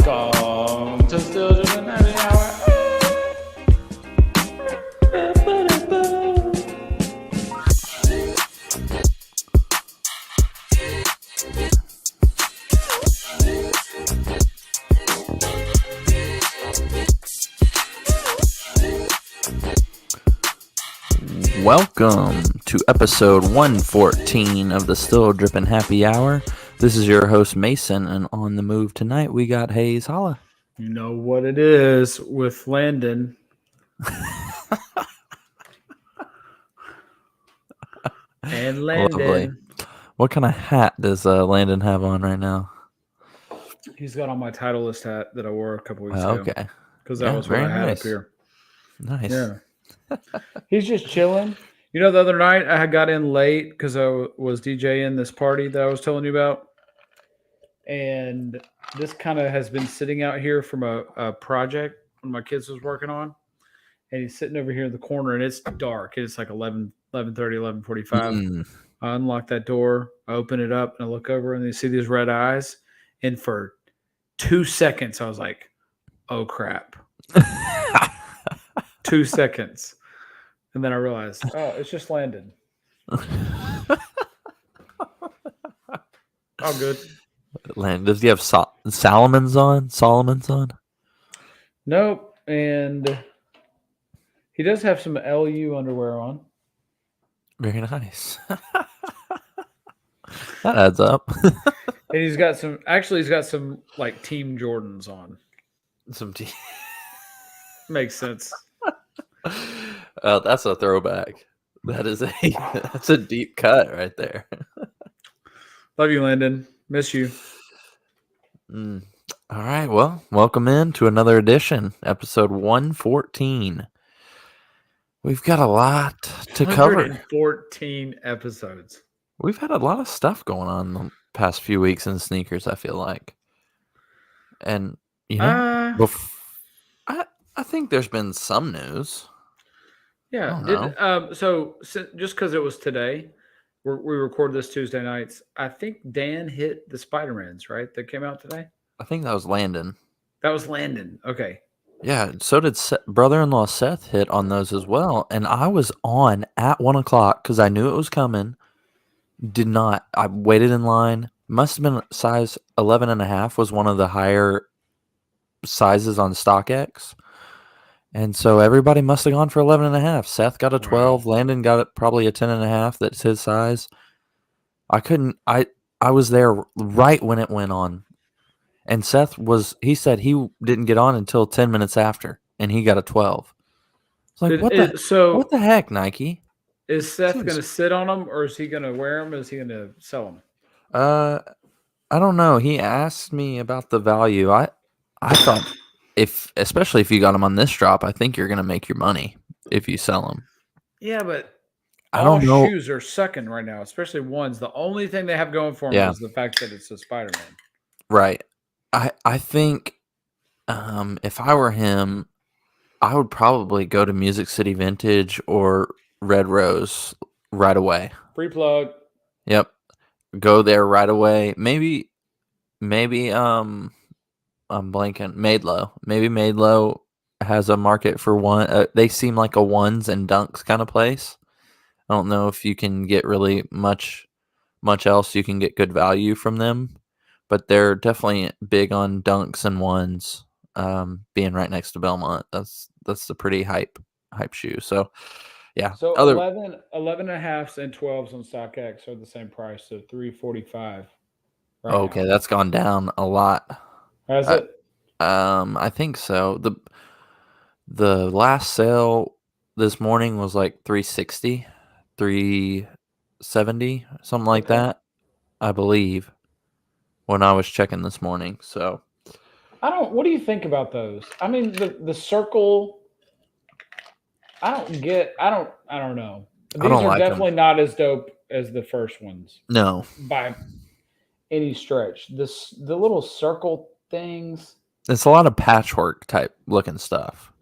Welcome to Still Dripping Happy Hour. Welcome to episode 114 of the Still Drippin' Happy Hour. This is your host Mason, and on the move tonight we got Hayes Holla. You know what it is with Landon. And Landon. Lovely. What kind of hat does Landon have on right now? He's got on my Titleist hat that I wore a couple weeks ago. Okay. Because that was what I had up here. Nice. Yeah. He's just chilling. You know, the other night I got in late because I was DJing this party that I was telling you about. And this kind of has been sitting out here from a project one of my kids was working on. And he's sitting over here in the corner, and it's dark. It's like 11:30, 11:45. I unlock that door, I open it up, and I look over, and you see these red eyes. And for 2 seconds, I was like, oh, crap. 2 seconds. And then I realized, oh, it's just Landon. All good. Landon, does he have Solomon's on? Nope. And he does have some LU underwear on. Very nice. That adds up. And he's got some like Team Jordans on. Makes sense. That's a throwback. That's a deep cut right there. Love you, Landon. Miss you. All right. Well, welcome in to another edition, episode 114. We've got a lot to cover. 114 episodes. We've had a lot of stuff going on the past few weeks in sneakers, I feel like. And, you know, I think there's been some news. Yeah. So just because it was today, we record this Tuesday nights. I think Dan hit the Spider-Mans, right? That came out today. I think that was Landon. That was Landon. Okay. Yeah. So did brother-in-law Seth hit on those as well. And I was on at 1 o'clock because I knew it was coming. I waited in line. Must have been size 11.5 was one of the higher sizes on StockX. And so everybody must have gone for 11.5. Seth got a 12. Wow. Landon got probably a 10.5. That's his size. I was there right when it went on. And he said he didn't get on until 10 minutes after, and he got a 12. It's like, what the heck, Nike? Is Seth going to sit on them, or is he going to wear them? Is he going to sell them? I don't know. He asked me about the value. I thought especially if you got them on this drop, I think you're going to make your money if you sell them. Yeah, but I don't know. Shoes are sucking right now, especially ones. The only thing they have going for them is the fact that it's a Spider-Man. Right. I think if I were him, I would probably go to Music City Vintage or Red Rose right away. Free plug. Yep. Go there right away. Maybe I'm blanking. Maidlow. Maybe Maidlow has a market for one. They seem like a ones and dunks kind of place. I don't know if you can get really much else you can get good value from them, but they're definitely big on dunks and ones. Being right next to Belmont, that's a pretty hype shoe. So yeah. So 11.5s and 12s on StockX are the same price, so $345. Right okay, now. That's gone down a lot. Has it? I think so. The last sale this morning was like 360, 370, something like that, I believe, when I was checking this morning. So what do you think about those? I mean, the circle, I don't know. These are definitely not as dope as the first ones. No. By any stretch. The little circle things. It's a lot of patchwork type looking stuff.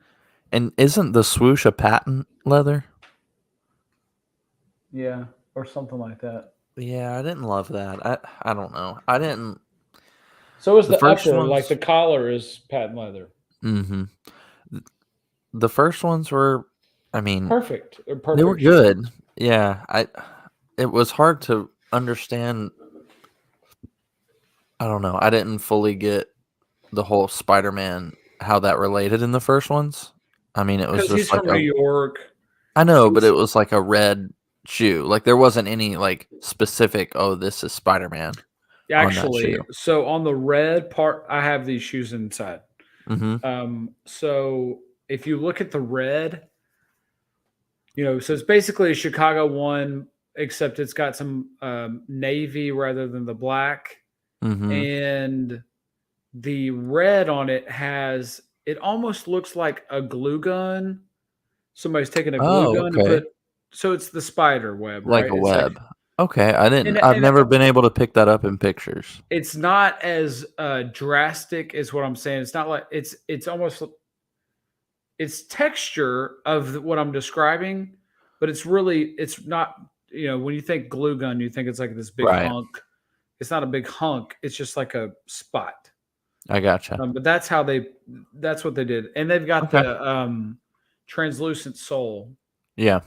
And isn't the swoosh a patent leather? Yeah, or something like that. Yeah, I didn't love that. I don't know. I didn't So is The the first upper, like ones, the collar is patent leather. hmm the first ones were, I mean, Perfect. A they were perfect shoe. good. Yeah, it was hard to understand. I don't know. I didn't fully get the whole Spider-Man how that related in the first ones. I mean, it was Because he's just like from New a York. I know, but He's it was like a red shoe. Like there wasn't any like specific, oh, this is Spider-Man on that actually, shoe. so on the red part, I have these shoes inside. Mhm. So if you look at the red, so it's basically a Chicago one, except it's got some navy rather than the black. Mhm. And the red on it almost looks like a glue gun. Somebody's taken a glue Oh, gun and okay. so it's the spider web, Like right? a It's like, web. Okay, and, I've and never been able to pick that up in pictures. it's not as drastic as what I'm saying. It's not like it's almost it's texture of what I'm describing, but it's not. When you think glue gun, you think it's like this big Right. hunk. It's not a big hunk. It's just like a spot. I gotcha. But that's what they did, and they've got Okay. the translucent sole, Yeah,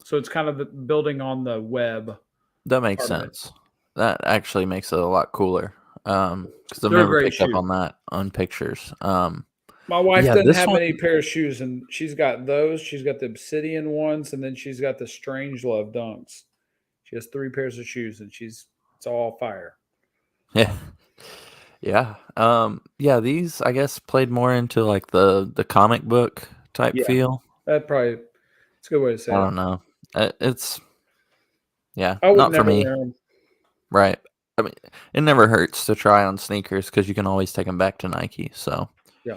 so it's kind of building on the web that makes part of it. sense. That actually makes it a lot cooler. Because I've They're a never great picked up shoe. on that on pictures. My But wife yeah, doesn't this have one. many pair of shoes, and she's got those. She's got the obsidian ones, and then she's got the strange love dunks. She has 3 pairs of shoes, and it's all fire. Yeah. Yeah. Yeah, these I guess played more into like the comic book type Yeah, feel. it's a good way to say I it. don't know. It's yeah, I would not for never me. wear them. Right. I mean, it never hurts to try on sneakers because you can always take them back to Nike. So Yeah,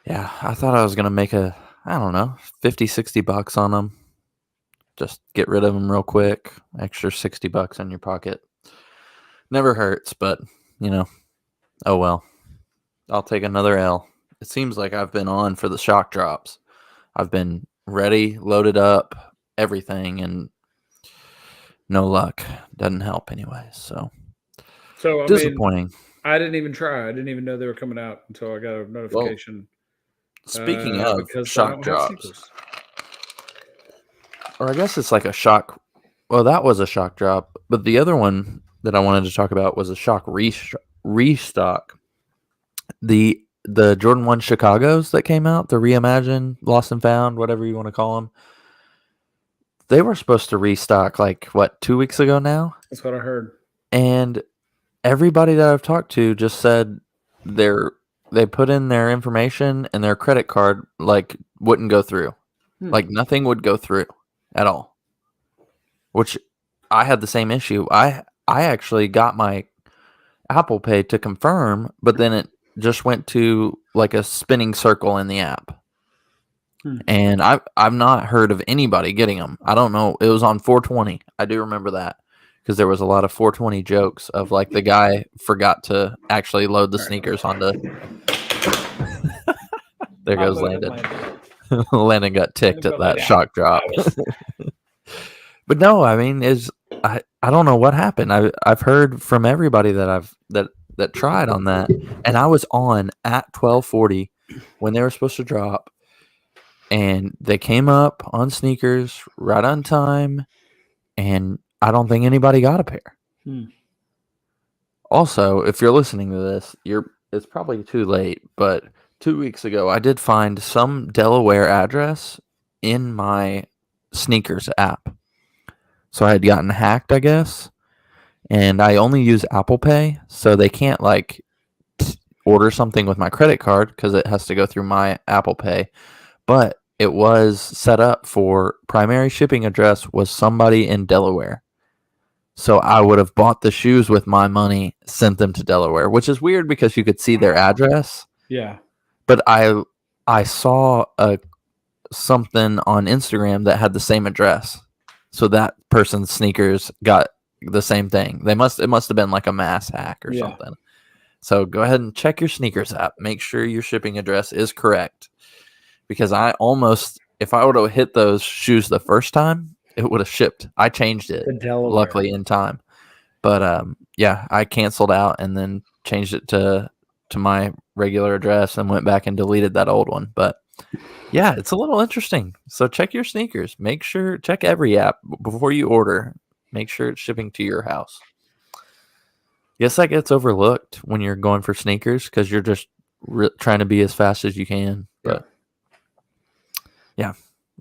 yeah, I thought I was gonna make I don't know, 50, $60 on them. Just get rid of them real quick. Extra $60 in your pocket. Never hurts, but you know, oh well. I'll take another L. It seems like I've been on for the shock drops. I've been ready, loaded up, everything, and no luck. Doesn't help anyway. So so I mean, disappointing. I didn't even try. I didn't even know they were coming out until I got a Well, notification speaking of because I shock don't have drops, sneakers. or I guess it's like a shock. Well, that was a shock drop, but the other one that I wanted to talk about was a shock restock. The Jordan 1 Chicago's that came out, the reimagined, lost and found, whatever you want to call them. They were supposed to restock like what 2 weeks ago now, That's what I heard. and everybody that I've talked to just said they put in their information and their credit card like wouldn't go through. Hmm. Like nothing would go through at all. Which I had the same issue. I actually got my Apple Pay to confirm, but then it just went to like a spinning circle in the app. Hmm. And I've not heard of anybody getting them. I don't know. It was on 420. I do remember that because there was a lot of 420 jokes of like the guy forgot to actually load the All right. sneakers onto. There I goes moved Landon. Landon. Landon got ticked Landon at got let that out. shock drop. But no, I mean, I don't know what happened. I've heard from everybody that tried on that, and I was on at 12:40 when they were supposed to drop, and they came up on sneakers right on time, and I don't think anybody got a pair. Hmm. Also, if you're listening to this, it's probably too late, but 2 weeks ago I did find some Delaware address in my sneakers app. So I had gotten hacked, I guess, and I only use Apple Pay, so they can't like order something with my credit card because it has to go through my Apple Pay. But it was set up for primary shipping address was somebody in Delaware. So I would have bought the shoes with my money, sent them to Delaware, which is weird because you could see their address. Yeah. But I saw something on Instagram that had the same address. So that person's sneakers got the same thing. It must have been like a mass hack or something. So go ahead and check your sneakers app. Make sure your shipping address is correct. Because if I would have hit those shoes the first time, it would have shipped. I changed it, The Delaware. luckily in time. But yeah, I canceled out and then changed it to my regular address and went back and deleted that old one. But yeah, it's a little interesting. So check your sneakers. Make sure check every app before you order. Make sure it's shipping to your house. Yes, that gets overlooked when you're going for sneakers because you're just trying to be as fast as you can. But yeah,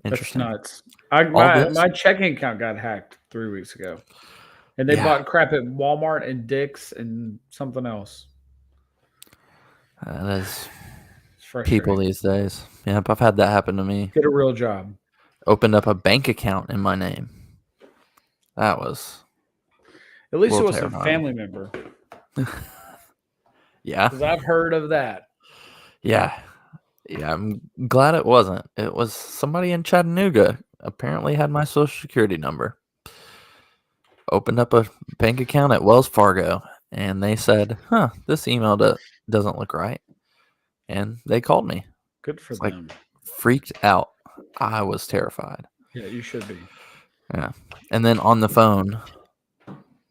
That's interesting. nuts. All this, My checking account got hacked 3 weeks ago, and they Yeah. bought crap at Walmart and Dick's and something else. that is It's frustrating. people these days. Yep, I've had that happen to me. Get a real job. Opened up a bank account in my name. That was At least it little was a terrifying. family member, yeah, because I've heard of that. yeah. I'm glad it wasn't. It was somebody in Chattanooga. Apparently had my social security number. Opened up a bank account at Wells Fargo, and they said, "Huh, this email doesn't look right." And they called me. Good for It's like them. freaked out. I was terrified. Yeah, you should be. Yeah. And then on the phone,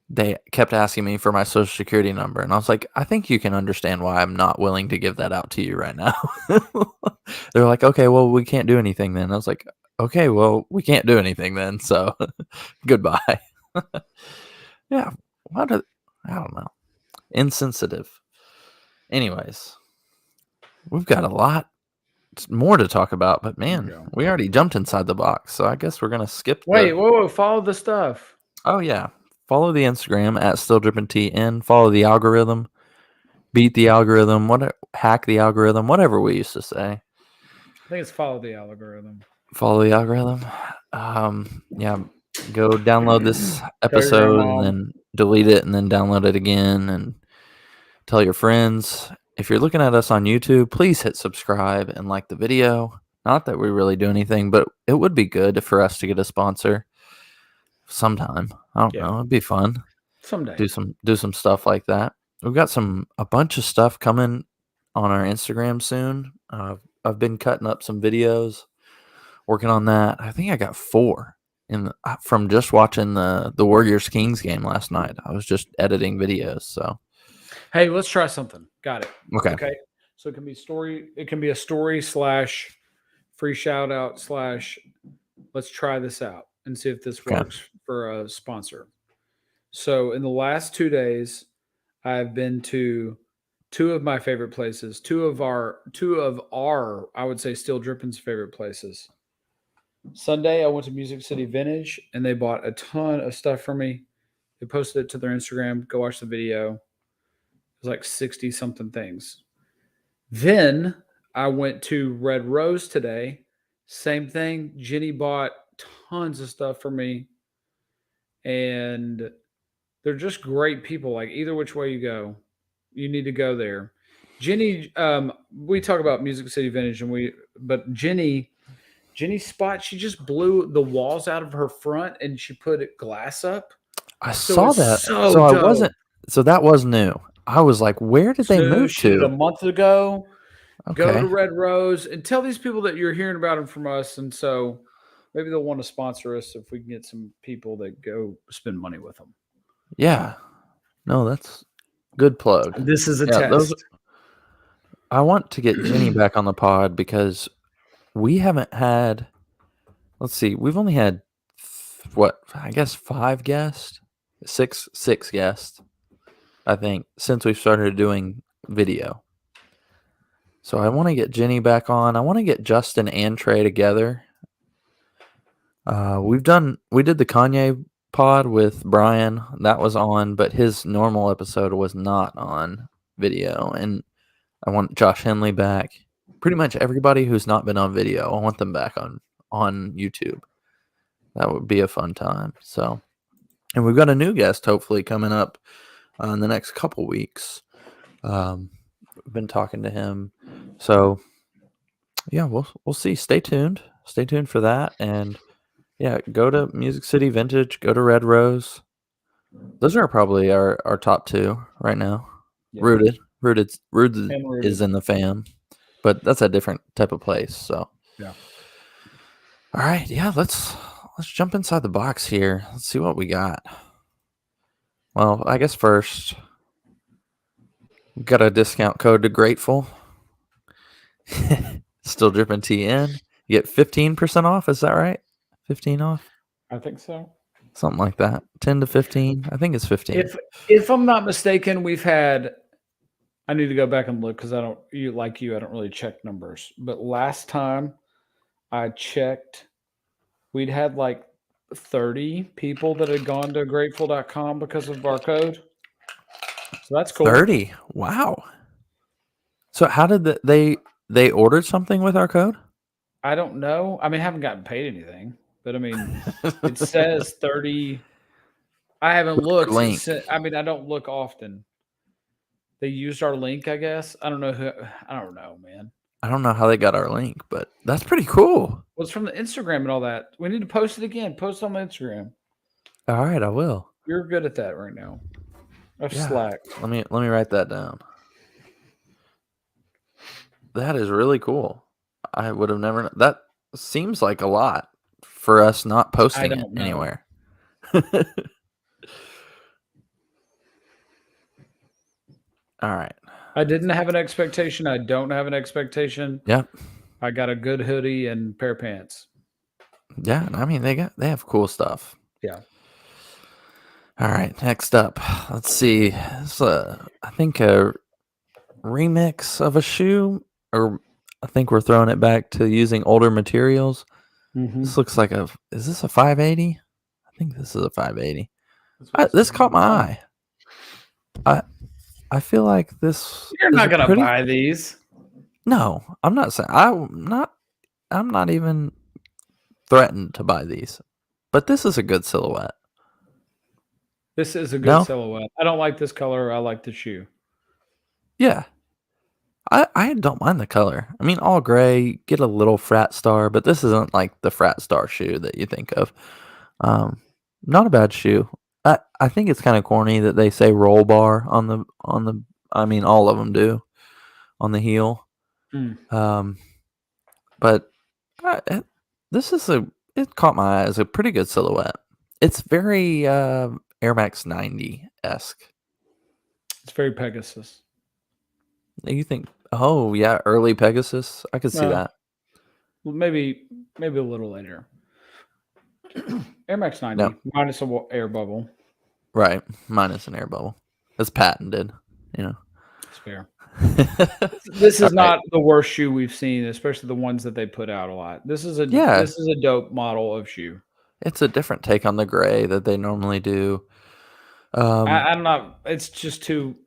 they kept asking me for my social security number. And I was like, I think you can understand why I'm not willing to give that out to you right now. They're like, okay, well, we can't do anything then. I was like, okay, well, we can't do anything then. So goodbye. Yeah. I don't know. Insensitive. Anyways, we've got a lot more to talk about, but man, go. we already jumped inside the box. So I guess we're going to skip. Wait, whoa, follow the stuff. Oh, yeah. Follow the Instagram at StillDrippingT and follow the algorithm. Beat the algorithm. Hack the algorithm. Whatever we used to say. I think it's follow the algorithm. Follow the algorithm. Yeah. Go download this episode and then delete it and then download it again and tell your friends. If you're looking at us on YouTube, please hit subscribe and like the video. Not that we really do anything, but it would be good for us to get a sponsor sometime. I don't know. It'd be fun. Someday. Do some stuff like that. We've got a bunch of stuff coming on our Instagram soon. I've been cutting up some videos, working on that. I think I got 4 from just watching the Warriors Kings game last night. I was just editing videos. So, hey, let's try something. Got it. Okay. So it can be story. It can be a story / free shout out / let's try this out and see if this works for a sponsor. So in the last 2 days, I've been to 2 of my favorite places, 2 of our I would say Still Dripping's favorite places. Sunday, I went to Music City Vintage and they bought a ton of stuff for me. They posted it to their Instagram. Go watch the video. It was like 60 something things. Then I went to Red Rose today. Same thing. Jenny bought tons of stuff for me. And they're just great people. Like either which way you go, you need to go there. Jenny, we talk about Music City Vintage but Jenny's spot, she just blew the walls out of her front and she put glass up. I saw that. So dope. I wasn't. So that was new. I was like, where did they move to? A month ago. Okay. Go to Red Rose and tell these people that you're hearing about them from us. And so maybe they'll want to sponsor us if we can get some people that go spend money with them. Yeah. No, that's good plug. This is a test. I want to get Jenny back on the pod because we haven't had, let's see, we've only had, I guess 5 guests, 6 guests, I think, since we started doing video. So I want to get Jenny back on. I want to get Justin and Trey together. We did the Kanye pod with Brian. That was on, but his normal episode was not on video. And I want Josh Henley back. Pretty much everybody who's not been on video, I want them back on YouTube. That would be a fun time. So, and we've got a new guest hopefully coming up in the next couple weeks. We've been talking to him. So, yeah, we'll see. Stay tuned. Stay tuned for that. And yeah, go to Music City Vintage. Go to Red Rose. Those are probably our top 2 right now. Yeah. Rooted is in the fam, but that's a different type of place. So yeah. All right, yeah. Let's jump inside the box here. Let's see what we got. Well, I guess first, we got a discount code to Grateful. Still dripping TN. You get 15% off. Is that right? 15 off? I think so. Something like that. 10 to 15. I think it's 15. If I'm not mistaken, we've had. I need to go back and look because I don't. I don't really check numbers. But last time I checked, we'd had like 30 people that had gone to grateful.com because of our code. So that's cool. 30. Wow. So how did they ordered something with our code? I don't know. I mean, I haven't gotten paid anything, but I mean, it says 30. I haven't looked. Link. I mean, I don't look often. They used our link, I guess. I don't know who. I don't know, man. I don't know how they got our link, but that's pretty cool. Well, it's from the Instagram and all that. We need to post it again. Post on the Instagram. All right, I will. You're good at that right now. I've Yeah. slacked. Let me write that down. That is really cool. I would have never. That seems like a lot for us not posting it don't know. anywhere. All right. I didn't have an expectation. I don't have an expectation. Yep. I got a good hoodie and pair of pants. Yeah. I mean, they have cool stuff. Yeah. All right. Next up, let's see. It's I think a remix of a shoe, or I think we're throwing it back to using older materials. Mm-hmm. This looks like is this a 580? I think this is a 580. This caught my eye. I feel like this. You're not gonna buy these. No, I'm not saying. I'm not even threatened to buy these, but this is a good silhouette. This is a good silhouette. I don't like this color. I like the shoe. Yeah. I don't mind the color. I mean, all gray, get a little frat star, but this isn't like the frat star shoe that you think of. Not a bad shoe. I think it's kind of corny that they say roll bar on the. I mean, all of them do on the heel. But this is it caught my eye as a pretty good silhouette. It's very Air Max 90-esque. It's very Pegasus. You think? Oh yeah, early Pegasus. I could see that. Maybe a little later. Air Max 90 minus a air bubble. Right, minus an air bubble. That's patented. It's fair. This is not the worst shoe we've seen, especially the ones that they put out a lot. This is a dope model of shoe. It's a different take on the gray that they normally do. I'm not. It's just too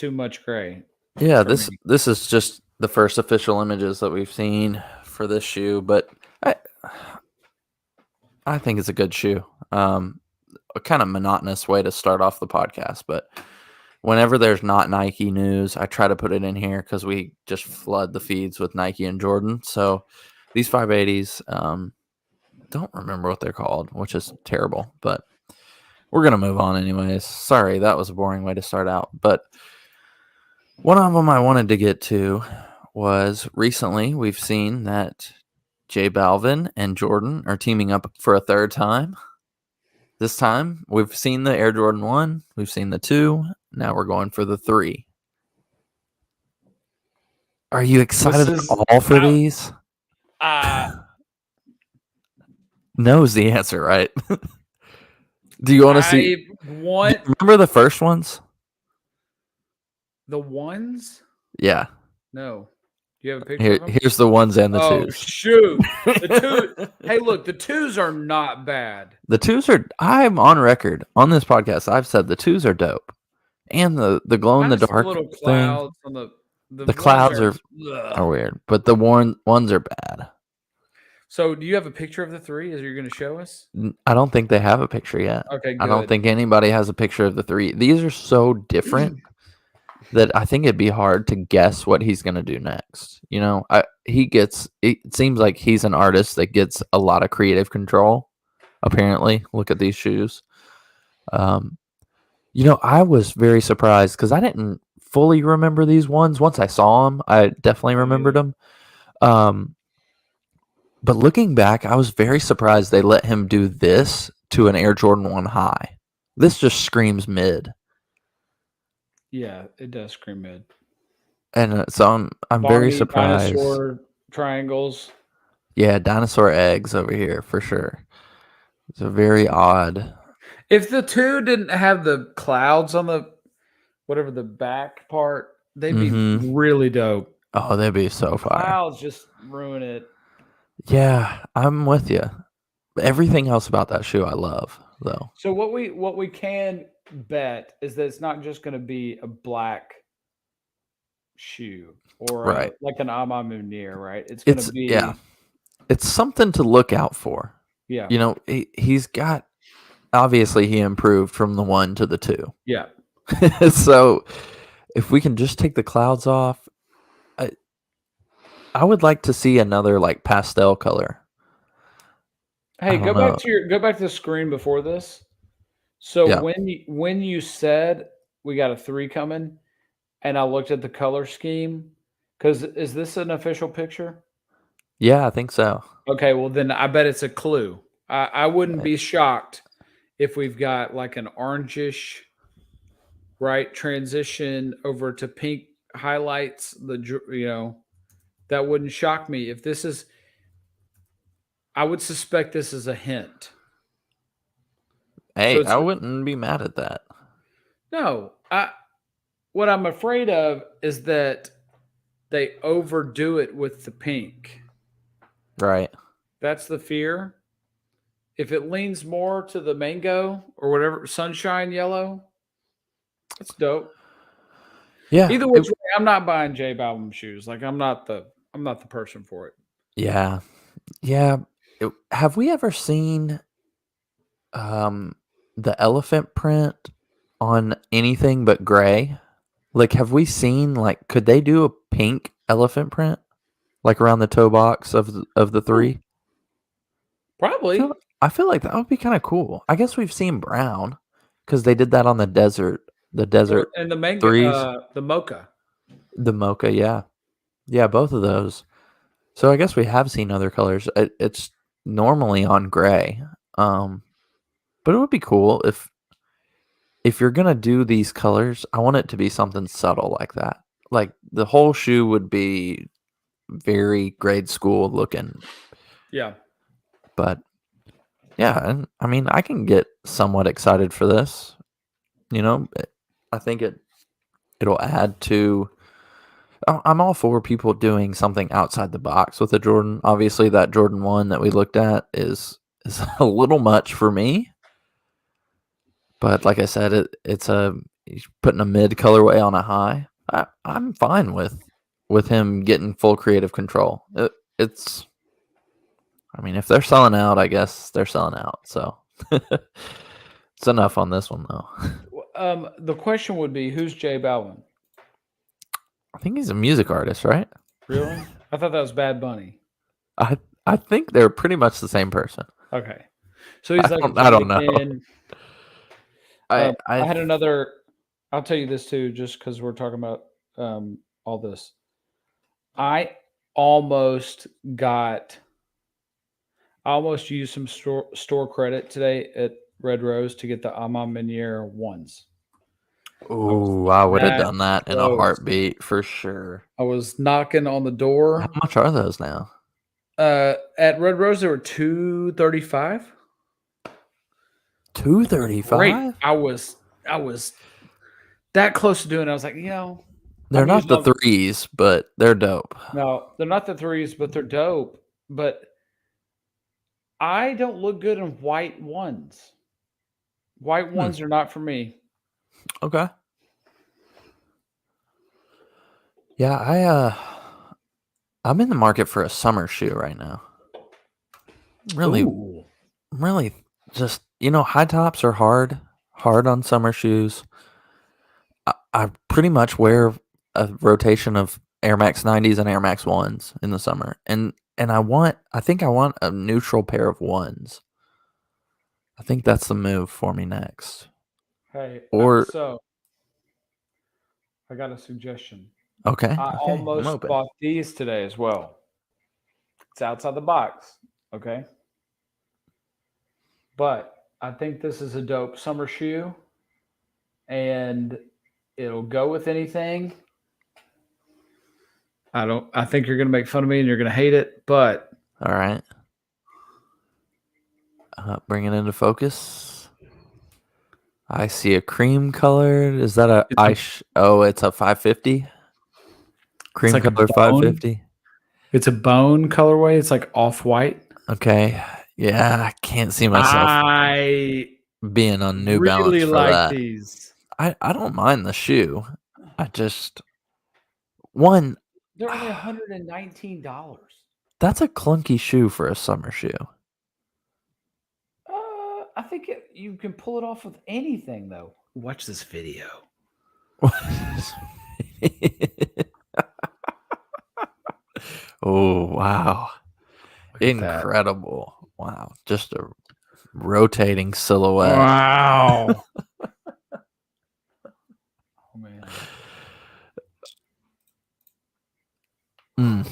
much gray. Yeah, this is just the first official images that we've seen for this shoe, but I think it's a good shoe. A kind of monotonous way to start off the podcast, but whenever there's not Nike news, I try to put it in here because we just flood the feeds with Nike and Jordan. So these 580s, don't remember what they're called, which is terrible, but we're going to move on anyways. Sorry, that was a boring way to start out, but one of them I wanted to get to was recently we've seen that J Balvin and Jordan are teaming up for a third time. This time we've seen the Air Jordan 1, we've seen the 2, now we're going for the 3. Are you excited at all for these? No is the answer, right? Do you want to see? Remember the first ones? The ones? Yeah. No. Do you have a picture of them? Here's the ones and the twos. Oh, shoot. The two. Hey, look, the twos are not bad. The twos are, I'm on record on this podcast. I've said the twos are dope. And the glow in the dark little thing. Clouds on the clouds are weird, but the ones are bad. So, do you have a picture of the 3 as you're going to show us? I don't think they have a picture yet. Okay, good. I don't think anybody has a picture of the 3. These are so different that I think it'd be hard to guess what he's going to do next. It seems like he's an artist that gets a lot of creative control. Apparently, look at these shoes. I was very surprised because I didn't fully remember these ones. Once I saw them, I definitely remembered them. But looking back, I was very surprised they let him do this to an Air Jordan 1 high. This just screams mid, Yeah, it does scream mid. and so I'm very Bongy surprised. dinosaur triangles. Yeah, dinosaur eggs over here for sure. It's a very odd. If the two didn't have the clouds on the whatever the back part, they'd be Mm-hmm. really dope. Oh, that'd be so The fire. clouds just ruin it. Yeah, I'm with you. Everything else about that shoe I love, though. So what we can bet is that it's not just going to be a black shoe or Right. like an Ama Munir, right? It's going to Yeah, be it's something to look out for. yeah, You know, he's got obviously he improved from the 1 to the 2. yeah. So if we can just take the clouds off, I I would like to see another like pastel color. Hey, I don't know. go back to the screen before this. So Yeah. when you said we got a 3 coming and I looked at the color scheme cuz is this an official picture? Yeah, I think so. Okay, well then I bet it's a clue. I wouldn't Right. be shocked if we've got like an orangish right transition over to pink highlights that wouldn't shock me if this is I would suspect this is a hint. So Hey, it's I wouldn't be mad at that. no, I what I'm afraid of is that they overdo it with the pink. Right. That's the fear. If it leans more to the mango or whatever sunshine yellow, that's dope. Yeah. Either which way, I'm not buying J Balvin shoes. Like I'm not the person for it. Yeah. Yeah. Have we ever seen the elephant print on anything but gray? Like, have we seen like could they do a pink elephant print like around the toe box of the Hmm, 3? probably. I feel like that would be kind of cool. I guess we've seen brown because they did that on the Or desert and the mango threes, the mocha. the mocha. Yeah, yeah, both of those. So I guess we have seen other colors. It's normally on gray, um, but it would be cool if you're gonna do these colors. I want it to be something subtle like that. Like the whole shoe would be very grade school looking, Yeah. but yeah, and I mean I can get somewhat excited for this. You know, I think it'll add to. I'm all for people doing something outside the box with the Jordan. Obviously, that Jordan 1 that we looked at is a little much for me. But like I said, it's he's putting a mid colorway on a high. I'm fine with him getting full creative control. It's I mean, if they're selling out, I guess they're selling out. So it's enough on this one though. The question would be, who's J Balvin? I think he's a music artist, right? Really? I thought that was Bad Bunny. I I think they're pretty much the same person. Okay, so he's like a I don't know. Jamaican. I I had another. I'll tell you this too, just because we're talking about all this. I almost got. I almost used some store credit today at Red Rose to get the Amon Meniere ones. I was Ooh, I would have that done that in a close. heartbeat for sure. I was knocking on the How door. much are those now? At Red Rose, they were 235. Great. 235? I was that close to doing it. I was like, They're I'm not using the all threes, but they're dope. no, they're not the threes, but they're dope. But I don't look good in white ones. White Hmm. ones are not for me. Okay. Yeah, I'm in the market for a summer shoe right now. Really, Ooh. really just high tops are hard on summer shoes. I pretty much wear a rotation of Air Max 90s and Air Max 1s in the summer. And I think I want a neutral pair of ones. I think that's the move for me next. Hey, Or so I got a suggestion. okay, I okay, I'm almost open. bought these today as well. It's outside the box. Okay. But I think this is a dope summer shoe, and it'll go with anything. I don't. I think you're gonna make fun of me and you're gonna hate it, but All right. Bring it into focus. I see a cream colored. Is that a it's a, ice? Oh, it's a 550. it's Cream like a color bone. 550. It's a bone colorway. It's like off white. Okay. Yeah, I can't see myself I being on New Balance really for like that. these. I don't mind the shoe. I just one They're only $119. that's a clunky shoe for a summer shoe. I think you can pull it off with anything, though. Watch this video. Oh, wow. Look at that. Incredible. Wow. Just a rotating silhouette. Wow. Oh man. Mm.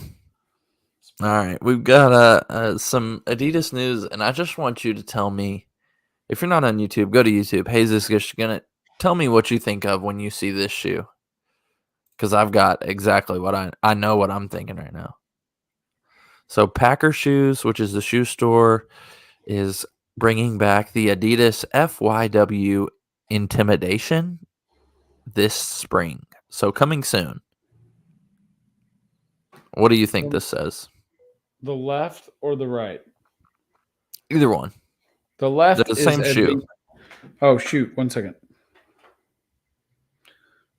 All right. We've got some Adidas news, and I just want you to tell me, if you're not on YouTube, go to YouTube. Hey, this is gonna tell me what you think of when you see this shoe. Because I've got exactly what I know what I'm thinking right now. So Packer Shoes, which is the shoe store, is bringing back the Adidas FYW Intimidation this spring. So coming soon. What do you think this says? The left or the right? Either one. The They're left the is same shoe. Oh shoot! 1 second.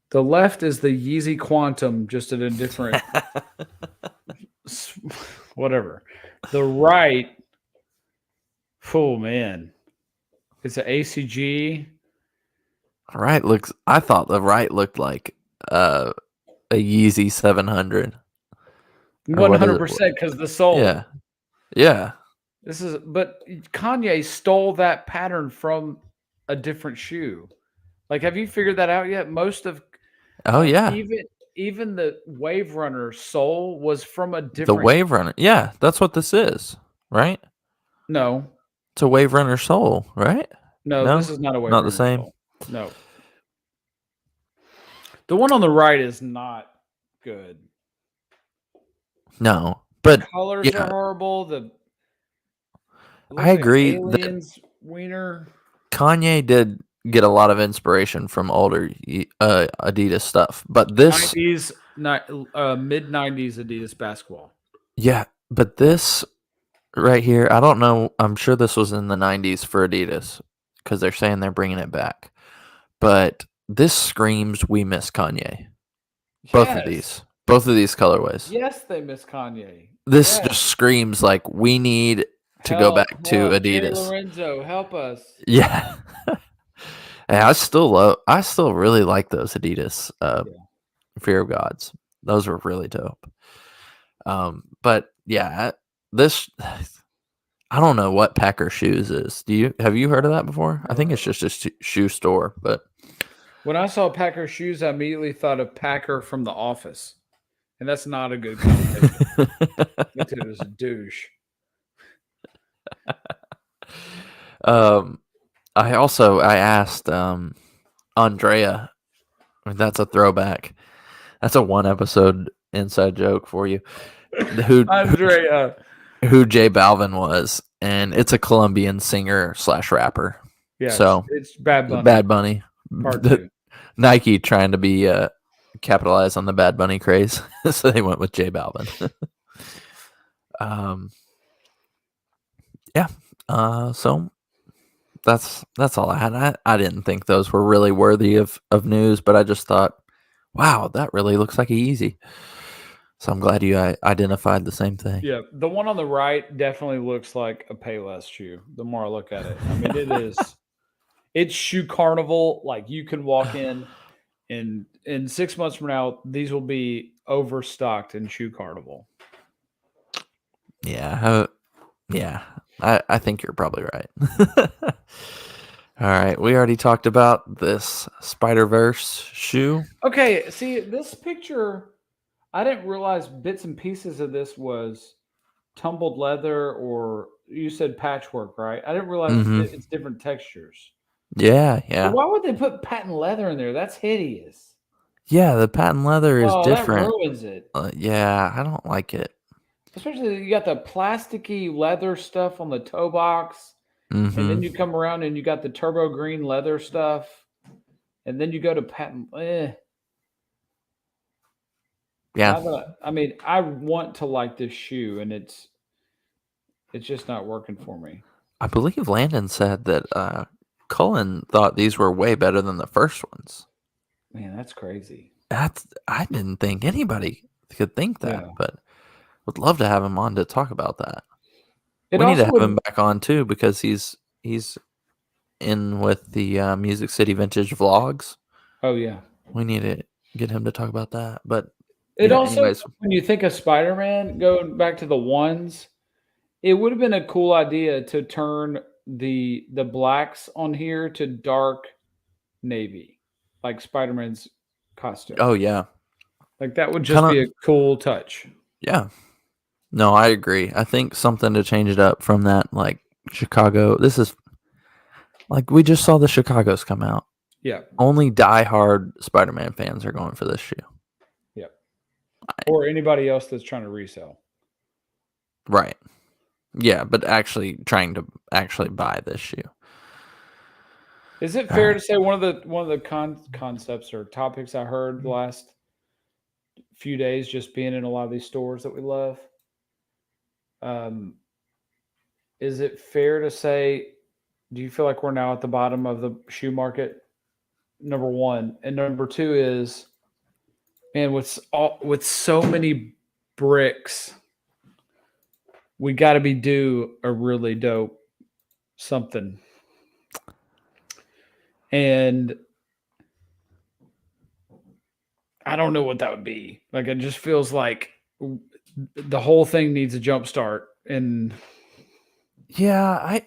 The left is the Yeezy Quantum, just at a different whatever. The right, oh man, it's an ACG. Right looks. I thought the right looked like a Yeezy 700. Or what is it? 100% because the sole. Yeah, yeah. This is, but Kanye stole that pattern from a different shoe. Like, have you figured that out yet? Most of, Oh yeah. even the Wave Runner sole was from a The different. Wave Runner. Yeah, that's what this is, right? No, It's a Wave Runner sole, right? no, this is not a Wave not Runner the same. sole. No, the one on the right is not good. No, but Colors yeah, are horrible. The I agree that aliens wiener. Kanye did get a lot of inspiration from older Adidas stuff, but this, 90s, mid 90s Adidas basketball. yeah, but this right here, I don't know. I'm sure this was in the 90s for Adidas because they're saying they're bringing it back. But this screams we miss Kanye. Both of these colorways. Yes, they miss Kanye. This just screams like we need to go back to help. Jay Adidas. Lorenzo, help us. Yeah. Hey, I still really like those Adidas Fear of Gods. Those were really dope. But yeah, this I don't know what Packer Shoes is. Have you heard of that before? I think it's just a shoe store, but when I saw Packer Shoes, I immediately thought of Packer from The Office, and that's not a good connotation. That dude was a douche. I asked Andrea. That's a throwback. That's a one episode inside joke for you. Andrea, who J Balvin was, and it's a Colombian singer / rapper. yeah, so it's Bad Bunny. Bad Bunny. Part two. Nike trying to be capitalize on the Bad Bunny craze, so they went with J Balvin. Yeah. So that's all I had. I didn't think those were really worthy of news, but I just thought, wow, that really looks like a Yeezy. So I'm glad you identified the same thing. Yeah, the one on the right definitely looks like a Payless shoe. The more I look at it, I mean, it is. It's shoe carnival. Like you can walk in 6 months from now, these will be overstocked in shoe carnival. Yeah, I think you're probably right. All right, we already talked about this Spider-Verse shoe. Okay, see this picture. I didn't realize bits and pieces of this was tumbled leather or you said patchwork, right? I didn't realize Mm-hmm. it's different textures. Yeah, But yeah. why would they put patent leather in there? That's hideous. Yeah, the patent leather is Oh, that different. ruins it. Yeah, I don't like it. Especially you got the plasticky leather stuff on the toe box, and then Mm-hmm. you come around and you got the turbo green leather stuff, and then you go to patent. Yeah. Now that I mean, I want to like this shoe, and it's just not working for me. I believe Landon said that Cullen thought these were way better than the first ones. Man, that's crazy. I didn't think anybody could think that, Yeah. but would love to have him on to talk about that. It We need to also have him would. back on too because he's in with the Music City Vintage vlogs. Oh yeah. We need to get him to talk about that. But It yeah, also, anyways, when you think of Spider-Man, going back to the ones, it would have been a cool idea to turn the blacks on here to dark navy, like Spider-Man's costume. oh yeah, Like that would kind just be of a cool touch. yeah. No, I agree. I think something to change it up from that like Chicago. This is like we just saw the Chicago's come out. Yeah. Only diehard Spider-Man fans are going for this shoe. Yeah. Or anybody else that's trying to resell. Right. Yeah, but actually trying to actually buy this shoe. Is it All fair right. to say one of the concepts or topics I heard the last few days, just being in a lot of these stores that we love? Um, is it fair to say? Do you feel like we're now at the bottom of the shoe market? Number one, and number two is, man, with so many bricks, we got to be due a really dope something. And I don't know what that would be. Like it just feels like the whole thing needs a jump start. And Yeah,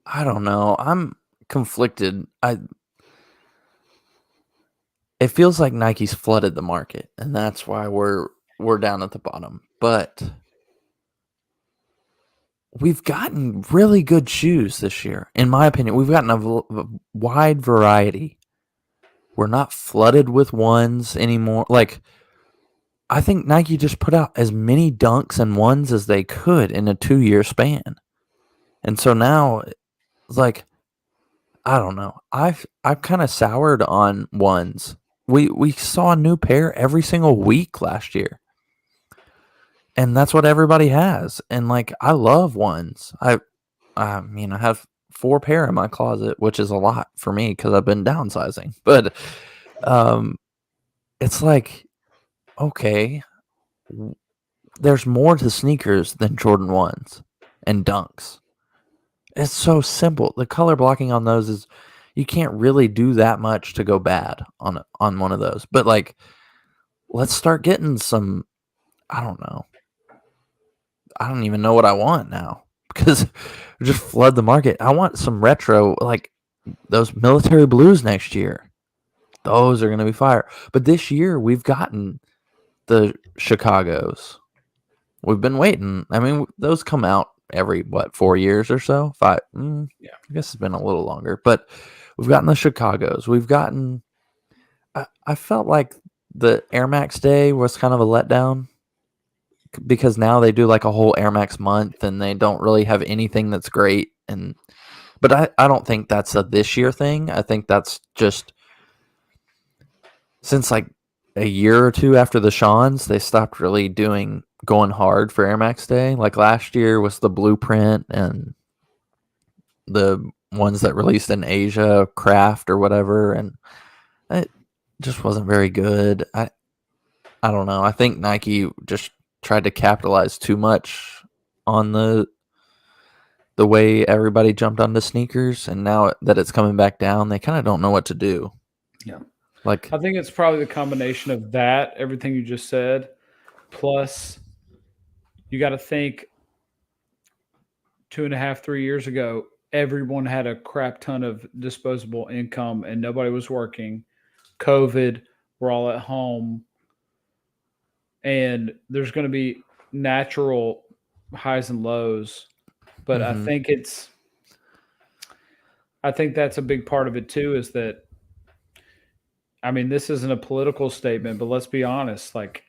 I don't know. I'm conflicted. I It feels like Nike's flooded the market, and that's why we're down at the bottom. But we've gotten really good shoes this year, in my opinion. We've gotten a wide variety. We're not flooded with ones anymore. Like I think Nike just put out as many dunks and ones as they could in a 2-year span, and so now it's like I don't know. I've kind of soured on ones. We saw a new pair every single week last year. And that's what everybody has. And like I love ones. I mean I have 4 pair in my closet, which is a lot for me cuz I've been downsizing. But um it's like okay, there's more to sneakers than Jordan 1s and Dunks. It's so simple. The color blocking on those is you can't really do that much to go bad on one of those. But like let's start getting some I don't know. I don't even know what I want now because just flood the market. I want some retro like those military blues next year. Those are going to be fire. But this year we've gotten the Chicago's. We've been waiting. I mean, those come out every 4 years or so. 5. yeah, I guess it's been a little longer, but we've gotten the Chicago's. We've gotten. I felt like the Air Max Day was kind of a letdown because now they do like a whole Air Max month and they don't really have anything that's great. And but I don't think that's a this year thing. I think that's just since like a year or two after the Sean's, they stopped really going hard for Air Max Day. Like last year was the Blueprint and the ones that released in Asia, Craft or whatever, and it just wasn't very good. I don't know. I think Nike just tried to capitalize too much on the way everybody jumped onto sneakers, and now that it's coming back down, they kind of don't know what to do. yeah. Like, I think it's probably the combination of that, everything you just said, plus you got to think 2.5, 3 years ago, everyone had a crap ton of disposable income and nobody was working. COVID, we're all at home, and there's going to be natural highs and lows. But Mm-hmm. I think that's a big part of it too. Is that I mean, this isn't a political statement, but let's be honest. Like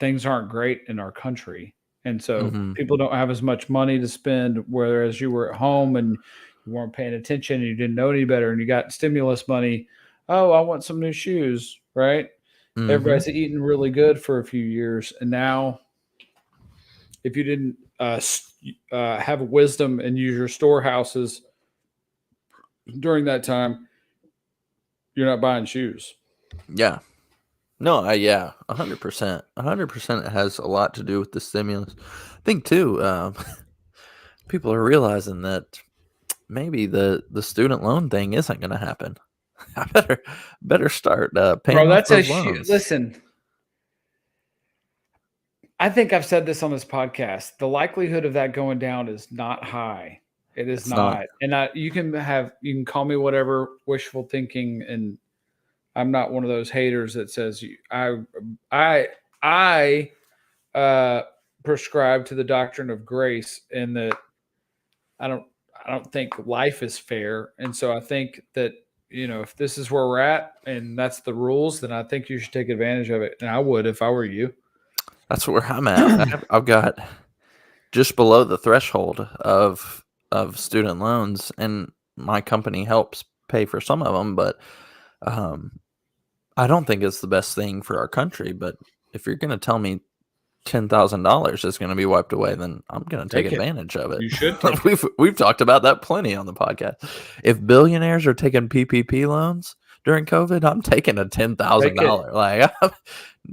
things aren't great in our country, and so Mm-hmm. people don't have as much money to spend. Whereas you were at home and you weren't paying attention, and you didn't know any better, and you got stimulus money. Oh, I want some new shoes, right? Mm-hmm. Everybody's eating really good for a few years, and now if you didn't have wisdom and use your storehouses during that time, you're not buying shoes. Yeah. No, yeah, 100%. 100% it has a lot to do with the stimulus. I think too, people are realizing that maybe the student loan thing isn't going to happen. I better start paying Bro, off that's those loans. listen. I think I've said this on this podcast. The likelihood of that going down is not high. It is It's not. not. And you can call me whatever wishful thinking, and I'm not one of those haters that says I I uh prescribe to the doctrine of grace, and that I don't I don't think life is fair. And so I think that, if this is where we're at and that's the rules, then I think you should take advantage of it. And I would if I were you. That's where I'm at. I've got just below the threshold of student loans, and my company helps pay for some of them, but um, I don't think it's the best thing for our country. But if you're going to tell me $10,000 is going to be wiped away, then I'm going to take Take it. advantage of it. You should take it. We've talked about that plenty on the podcast. If billionaires are taking PPP loans during COVID, I'm taking a Take it. $10,000. Like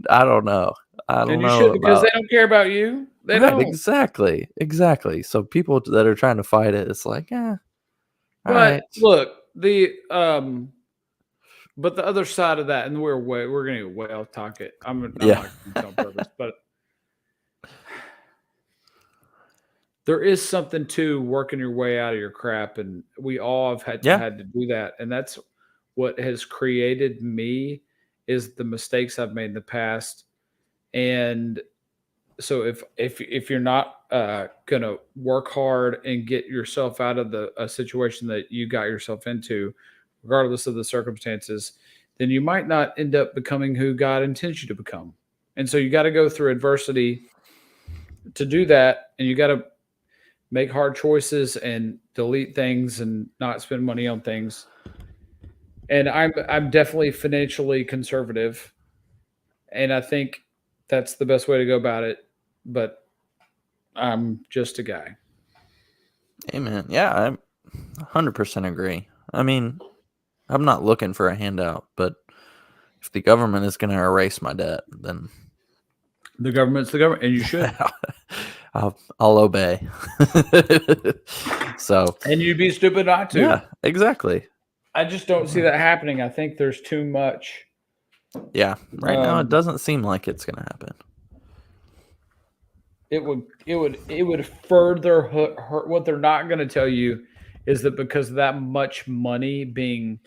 I don't know. I And don't you know should, because about they don't care about you. They right. don't. Exactly. So people that are trying to fight it, it's like, yeah, all But right, look, but the other side of that, and we're gonna get way off topic. I'm yeah, not gonna on purpose, but there is something to working your way out of your crap, and we all have yeah, had to do that, and that's what has created me is the mistakes I've made in the past. And so if you're not gonna work hard and get yourself out of the a situation that you got yourself into, regardless of the circumstances, then you might not end up becoming who God intends you to become. And so you got to go through adversity to do that, and you got to make hard choices and delete things and not spend money on things. And I'm definitely financially conservative, and I think that's the best way to go about it. But I'm just a guy. amen. Yeah, I 100% agree. I mean, I'm not looking for a handout, but if the government is going to erase my debt, then The government's the government, and you should. I'll obey. So, And you'd be stupid not to. yeah, exactly. I just don't see that happening. I think there's too much. Yeah, right now it doesn't seem like it's going to happen. It would further hurt. What they're not going to tell you is that because of that much money being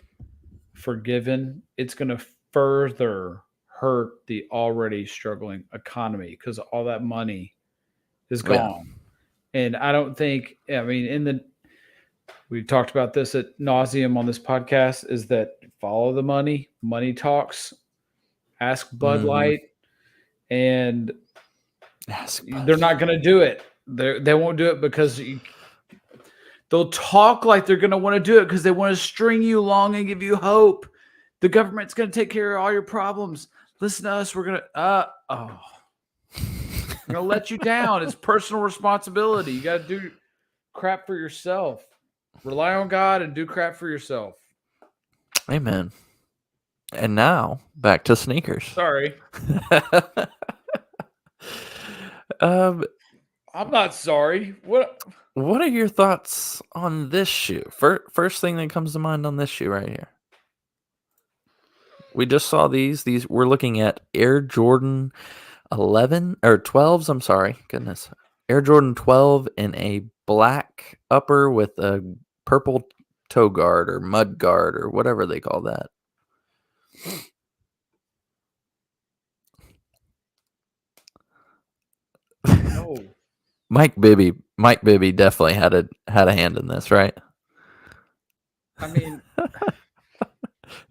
forgiven, it's going to further hurt the already struggling economy because all that money is Yeah. gone. And I don't think, I mean, we talked about this at nauseum on this podcast, is that follow the money, money talks, ask Bud Mhm. Light, and Ask they're not going to do it. They won't do it because they'll talk like they're going to want to do it because they want to string you along and give you hope. The government's going to take care of all your problems. Listen to us. We're going to, I'm going to let you down. It's personal responsibility. You got to do crap for yourself. Rely on God and do crap for yourself. Amen. And now back to sneakers. Sorry. um, I'm not sorry. what are your thoughts on this shoe? First thing that comes to mind on this shoe right here. We just saw these. We're looking at Air Jordan 11 or 12s. I'm sorry. Goodness. Air Jordan 12 in a black upper with a purple toe guard or mud guard or whatever they call that. No. Mike Bibby Mike Bibby definitely had a hand in this, right? I mean,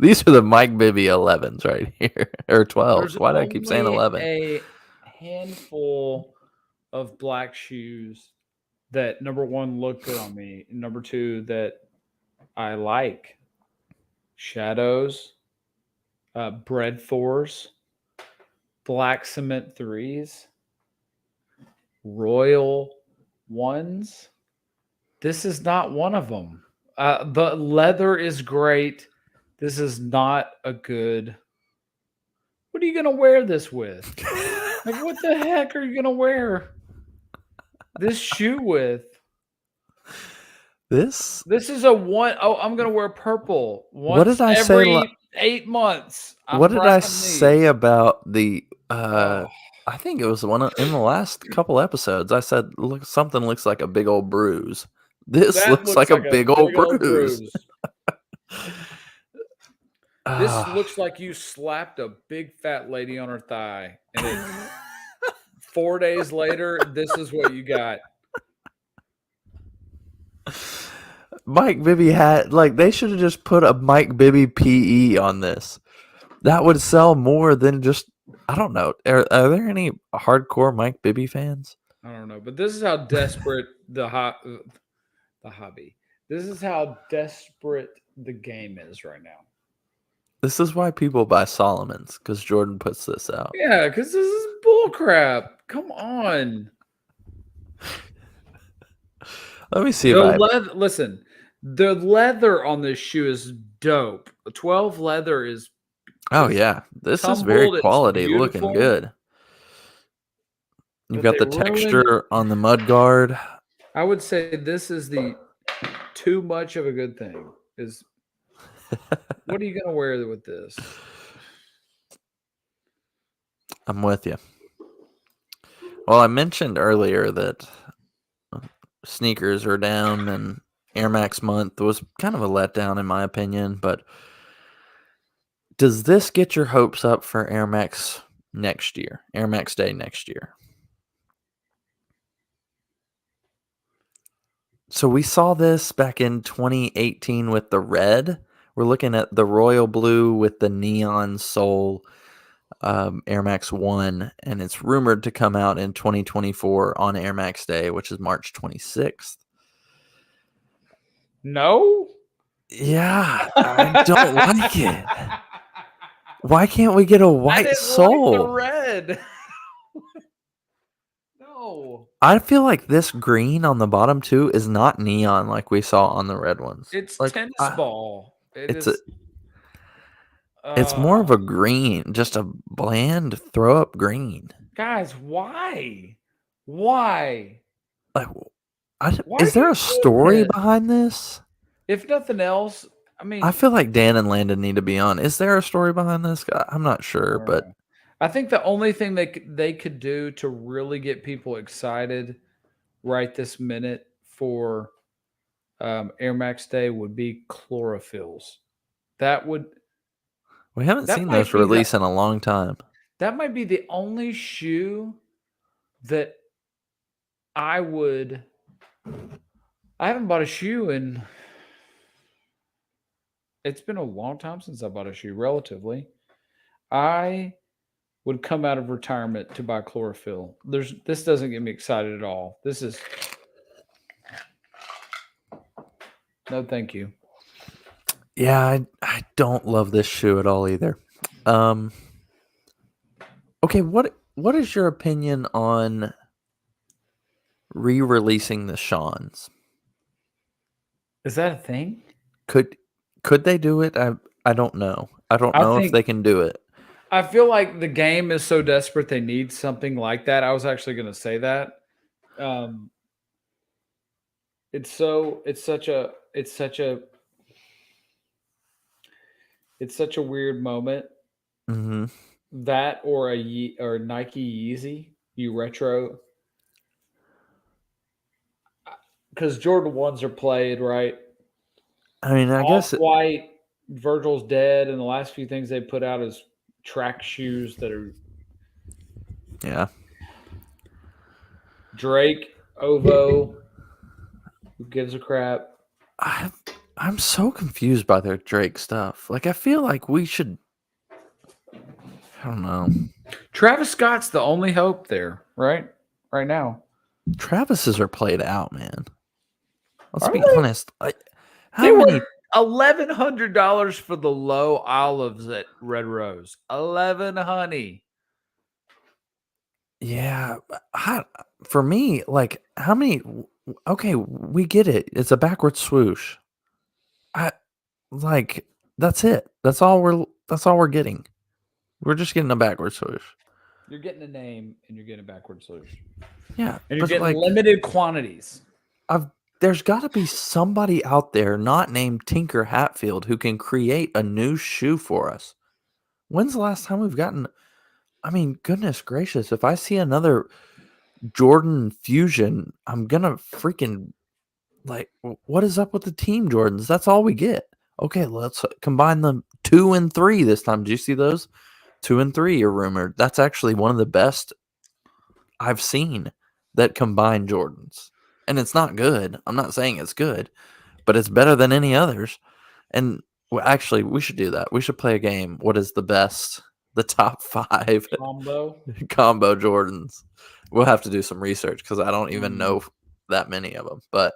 These are the Mike Bibby 11s right here, or 12s. there's Why do I keep saying only 11? a handful of black shoes that number one look good on me, and number two that I like. Shadows, bread fours, black cement threes, royal ones. This is not one of them. The leather is great. This is not a good. What are you gonna wear this with? Like, what the heck are you gonna wear this shoe with? This This is a one oh, I'm gonna wear purple what once did I say? every 8 months. What I'm did I rocking say these. about the? Oh, I think it was in the last couple episodes. I said, "Look, something looks like a big old bruise." This that looks looks like a like a big old big old bruise. bruise. This Ah. looks like you slapped a big fat lady on her thigh, and it 4 days later, this is what you got. Mike Bibby had they should have just put a Mike Bibby PE on this. That would sell more than just I don't know. Are there any hardcore Mike Bibby fans? I don't know, but this is how desperate the hobby. This is how desperate the game is right now. This is why people buy Solomon's because Jordan puts this out. Yeah, because this is bullcrap. Come on. Let me see if The I. leather. Listen, the leather on this shoe is dope. The 12 leather is Oh it's yeah, this is very tumbled. It's quality, looking beautiful. good. You've But got they the ruined. texture on the mud guard. I would say this is the too much of a good thing. Is what are you gonna wear with this? I'm with you. Well, I mentioned earlier that sneakers are down and Air Max month was kind of a letdown in my opinion, but does this get your hopes up for Air Max next year? Air Max Day next year? So we saw this back in 2018 with the red. We're looking at the royal blue with the neon sole Air Max 1, and it's rumored to come out in 2024 on Air Max Day, which is March 26th. No. Yeah, I don't like it. Why can't we get a I white didn't like the sole? red. No. I feel like this green on the bottom too is not neon like we saw on the red ones. It's Like tennis ball. It it's a is. it's Uh, more of a green, just a bland throw up green. guys, why? Why? Like, Why are is there you a doing story this? behind this? If nothing else, I I mean, feel like Dan and Landon need to be on. Is there a story behind this? I'm not I sure, don't but know. I think the only thing they could do to really get people excited right this minute for Air Max Day would be chlorophylls. That would we haven't that seen might those be the release in a long time. that might be the only shoe that I would. I haven't bought a shoe in. It's been a long time since I bought a shoe. Relatively, I would come out of retirement to buy chlorophyll. This doesn't get me excited at all. This is no thank you. Yeah, I don't love this shoe at all either. Um, okay, what is your opinion on re-releasing the Shawns? Is that a thing? Could could they do it? I don't know. I don't I know if think they can do it. I feel like the game is so desperate they need something like that. I was actually going to say that. Um, it's such a weird moment. Hmm. That or or Nike Yeezy you retro because Jordan ones are played right. I mean, I Off guess white, Virgil's dead, and the last few things they put out is track shoes that are yeah. Drake. Ovo. Who gives a crap? I'm so confused by their Drake stuff. Like, I feel like we should. I don't know. Travis Scott's the only hope there, right? Right now. Travis's are played out, man. Let's Are be they? honest. Like, how They were many? $1,100 for the low olives at Red Rose. 11 honey. Yeah, for me, like, how many? Okay, we get it. It's a backward swoosh. I like that's it. That's all we're getting. We're just getting a backward swoosh. You're getting a name and you're getting a backward solution. Yeah, And you're but getting like, limited quantities. there's got to be somebody out there not named Tinker Hatfield who can create a new shoe for us. When's the last time we've gotten? I mean, goodness gracious! If I see another Jordan Fusion, I'm gonna freaking like. What is up with the Team Jordans? That's all we get. Okay, let's combine them 2 and 3 this time. Did you see those? 2 and 3 are rumored. That's actually one of the best I've seen that combine Jordans. And it's not good. I'm not saying it's good, but it's better than any others. And actually, we should do that. We should play a game. What is the best, the top 5 Combo. combo Jordans? We'll have to do some research because I don't even Mm. know that many of them. But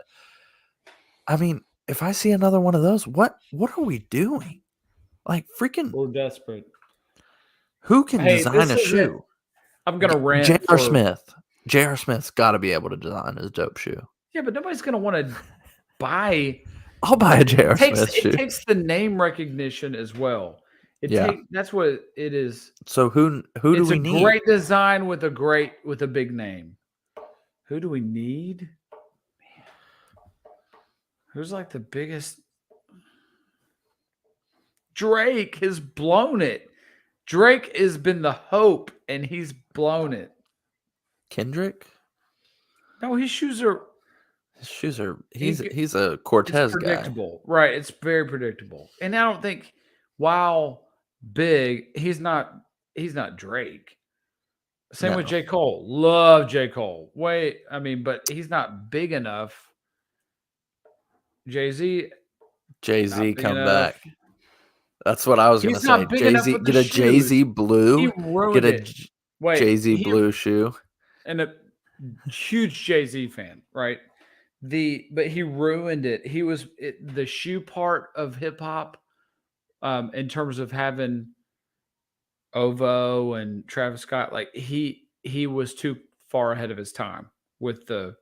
I mean, if I see another one of those, what are we doing? Like, freaking, We're desperate. who can Hey, design this a is it. shoe? I'm gonna rant J.R. for Smith. J.R. Smith's got to be able to design his dope shoe. yeah, but nobody's gonna want to buy. I'll buy a J.R. Smith It shoe. takes the name recognition as well. Yeah. That's what it is. So who do It's we a need? great design with a big name. Who do we need? Man. Who's like the biggest? Drake has blown it. Drake has been the hope, and he's blown it. Kendrick? No, his shoes are. His shoes are. He's He's a It's Cortez guy. predictable, right? It's very predictable, and I don't think while big, he's not Drake. Same with No. J. Cole. Love J. Cole. But he's not big enough. Jay-Z, Jay-Z not big come enough. back. That's what I was gonna He's say. not big enough Jay-Z with the get a shoes. Jay-Z blue. He ruined Get a it. Wait, Jay-Z blue shoe. and a huge Jay-Z fan, right? But he ruined it. He was the shoe part of hip hop, in terms of having Ovo and Travis Scott. Like he was too far ahead of his time with the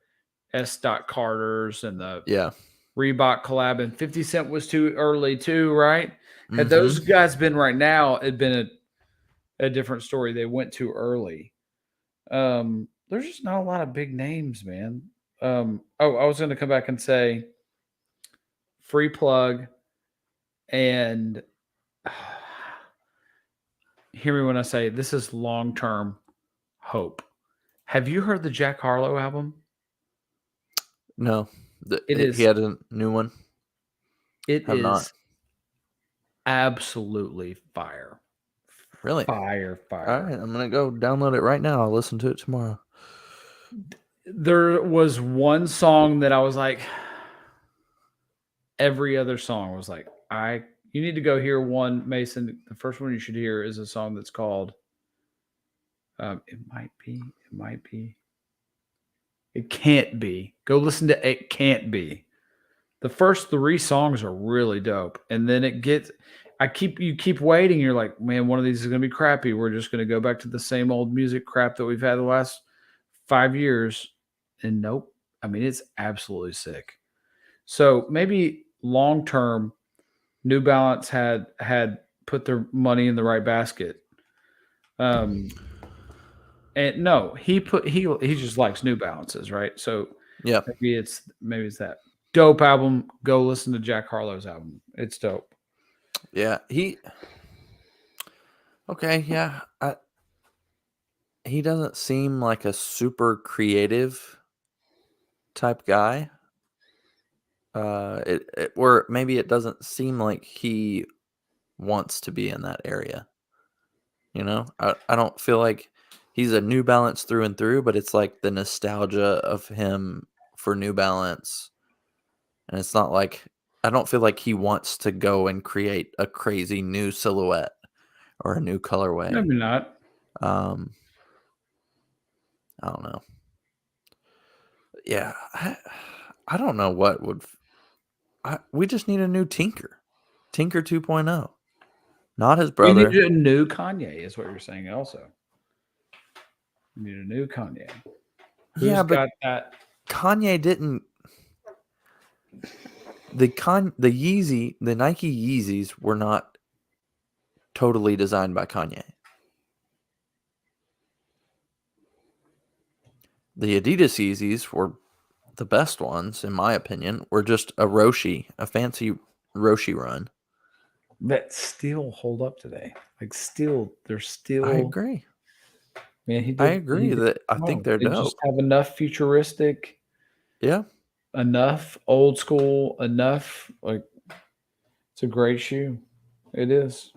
S. Carters and the Yeah. Reebok collab, and 50 Cent was too early too, right? Had Mhm. those guys been right now, it'd been a different story. They went too early. There's just not a lot of big names, man. I was going to come back and say free plug and hear me when I say this is long-term hope. Have you heard the Jack Harlow album? No. It is. He had a new one. It Have is not. absolutely fire. Really? Fire. All right, I'm gonna go download it right now. I'll listen to it tomorrow. There was one song that I was like, every other song was like, you need to go hear one, Mason. The first one you should hear is a song that's called It Might Be. It Can't Be. Go listen to It Can't Be. The first 3 songs are really dope. And then you keep waiting. You're like, man, one of these is going to be crappy. We're just going to go back to the same old music crap that we've had the last 5 years. And nope. I mean, it's absolutely sick. So maybe long term, New Balance had put their money in the right basket. And no, he just likes New Balances, right? So Yeah. maybe it's that dope album. Go listen to Jack Harlow's album. It's dope. Yeah. Okay. Yeah. He doesn't seem like a super creative type guy. Or maybe it doesn't seem like he wants to be in that area. You know, I don't feel like he's a New Balance through and through, but it's like the nostalgia of him for New Balance. And it's not like, I don't feel like he wants to go and create a crazy new silhouette or a new colorway. Maybe not. I don't know. Yeah, I don't know what would. We just need a new Tinker 2.0, not his We brother. need a new Kanye, is what you're saying. Also, we need a new Kanye. Who's Yeah, but got that? Kanye didn't. The Nike Yeezys were not totally designed by Kanye. The Adidas Yeezys were the best ones, in my opinion, were just a fancy Roshi run. That still hold up today. Like they're still. I agree. Man, he did. I agree that I well. think they're They dope. just have enough futuristic, Yeah. enough old school, enough like. It's a great shoe. It is.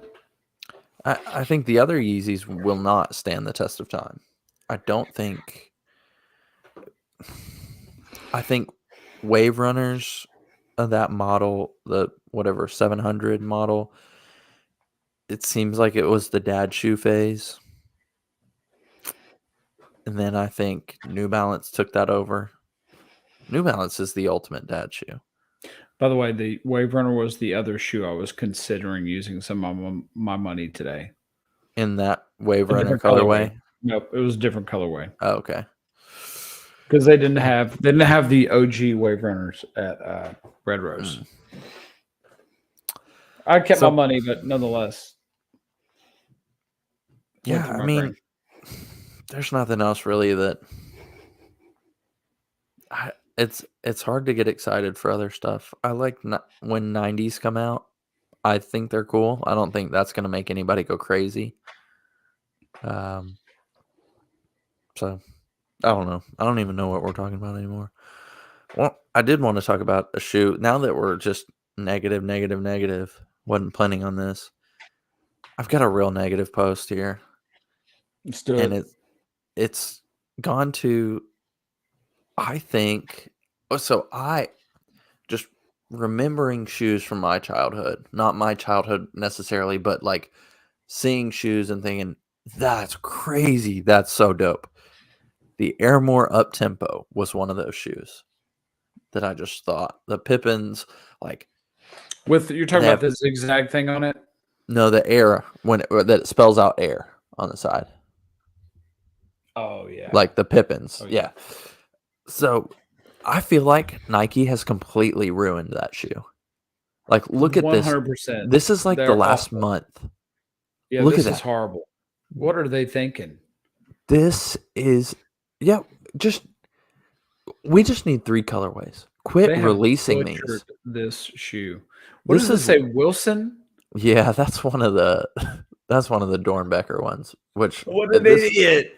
I think the other Yeezys will not stand the test of time. I think Wave Runners of that model, the whatever 700 model, it seems like it was the dad shoe phase. And then I think New Balance took that over. New Balance is the ultimate dad shoe. By the way, the Wave Runner was the other shoe I was considering using some of my money today. In that Wave A Runner different colorway. colorway? Nope, it was a different colorway. Oh, okay. Because they didn't have the OG Wave Runners at Red Rose. I kept my money, but nonetheless. Yeah, I mean, there's nothing else really that it's hard to get excited for other stuff. I like when 90s come out. I think they're cool. I don't think that's going to make anybody go crazy. So I don't know. I don't even know what we're talking about anymore. Well, I did want to talk about a shoe. Now that we're just negative, wasn't planning on this. I've got a real negative post here. Let's do it. And it's gone to, I think, so I just remembering shoes from my childhood, not my childhood necessarily, but like seeing shoes and thinking, that's crazy. That's so dope. The Airmore Up Tempo was one of those shoes that I just thought. The Pippins, like. You're talking about the zigzag thing on it? No, the air, that spells out air on the side. Oh, yeah. Like the Pippins. Oh, yeah. So I feel like Nike has completely ruined that shoe. Like, look at 100%. This. This is like the last month. Yeah, look at that. This is horrible. What are they thinking? This is, yeah, we just need 3 colorways. Quit releasing these. This shoe. What does it say, Wilson? Yeah, that's one of the Dornbecker ones. Which what an idiot!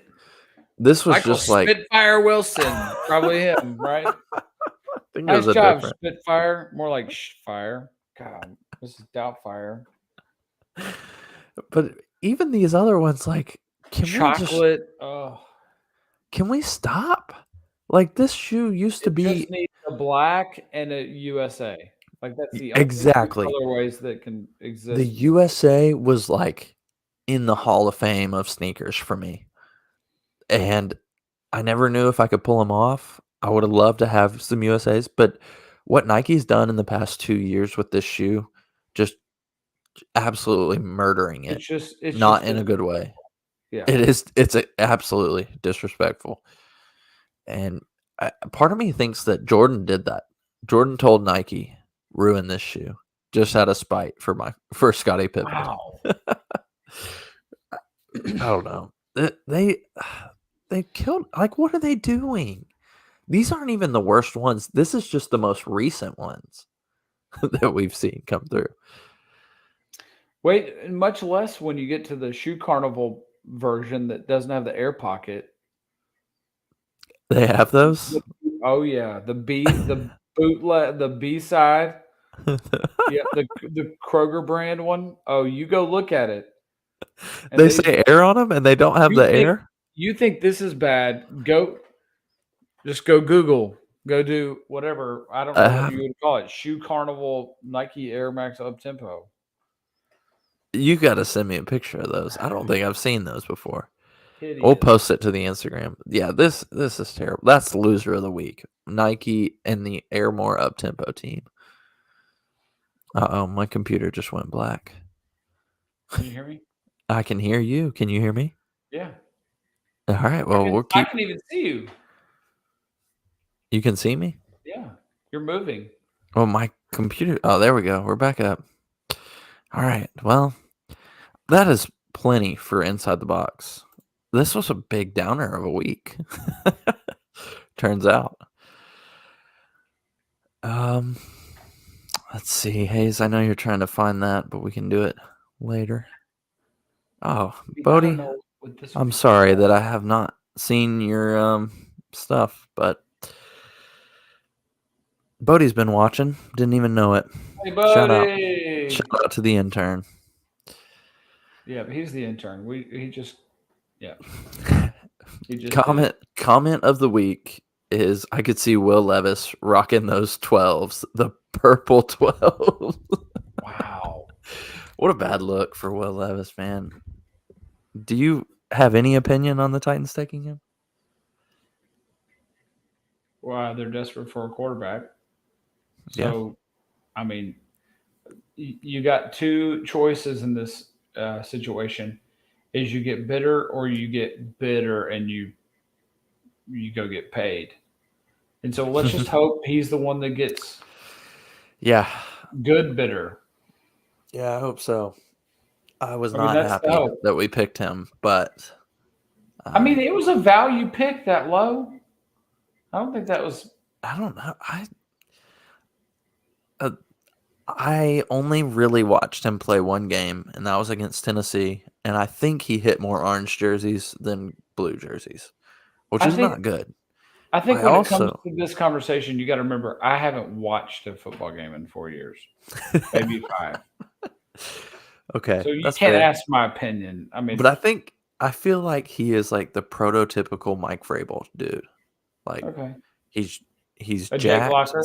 This was just like Spitfire Wilson, probably him, right? I think nice job, Spitfire. More like fire. God, this is Doubtfire. But even these other ones, like chocolate. Can we stop? Like this shoe used to be. Just need a black and a USA. Like that's the exactly colorways that can exist. The USA was like in the Hall of Fame of sneakers for me, and I never knew if I could pull them off. I would have loved to have some USAs, but what Nike's done in the past 2 years with this shoe, just absolutely murdering it. It's not in a good way. Yeah, it's absolutely disrespectful, and part of me thinks that Jordan did that. Jordan told Nike, ruin this shoe, just out of spite for Scottie Pippen. Wow. I don't know. They killed. Like, what are they doing? These aren't even the worst ones. This is just the most recent ones that we've seen come through. Wait, much less when you get to the Shoe Carnival version that doesn't have the air pocket. They have those? Oh yeah, the bootleg, the B side. Yeah, the Kroger brand one. Oh, you go look at it. They say air on them, and they don't have the air. You think this is bad? Just go Google. Go do whatever. I don't know what Uh, you would call it. Shoe Carnival Nike Air Max Up Tempo. you got to send me a picture of those. I don't think I've seen those before. We'll Hideous. post it to the Instagram. Yeah, this is terrible. That's the loser of the week. Nike and the Airmore Up Tempo team. My computer just went black. Can you hear me? I can hear you. Can you hear me? Yeah. All right. Well, we'll I keep. can even see you. You can see me. Yeah. You're moving. Oh, my computer. Oh, there we go. We're back up. All right. Well, that is plenty for Inside the Box. This was a big downer of a week. Turns out. Um, let's see, Hayes. I know you're trying to find that, but we can do it later. Oh, I don't Bodie, know what this I'm week. sorry that I have not seen your stuff, but Bodie's been watching. Didn't even know it. Hey, Shout out. buddy. Shout out to the intern. Yeah, but he's the intern. He just yeah. He just did it. Comment of the week is I could see Will Levis rocking those 12s, the purple 12. Wow. What a bad look for Will Levis, man. Do you have any opinion on the Titans taking him? Wow, they're desperate for a quarterback. Yeah. So, I mean, you got two choices in this situation: is you get bitter or you get bitter and you go get paid. And so let's just hope he's the one that gets Yeah. good bitter. Yeah, I hope so. I was I mean, not that's the happy hope. that we picked him, but I mean, it was a value pick that low. I don't think that was. I don't know. Uh, I only really watched him play one game, and that was against Tennessee. And I think he hit more orange jerseys than blue jerseys, which I is think. not good. I think I when it comes also to this conversation, you got to remember I haven't watched a football game in 4 years, maybe five. okay, So you that's can't fair. ask my opinion. I But mean, I feel like he is like the prototypical Mike Vrabel dude. Like okay, he's a Jake jacked. Locker.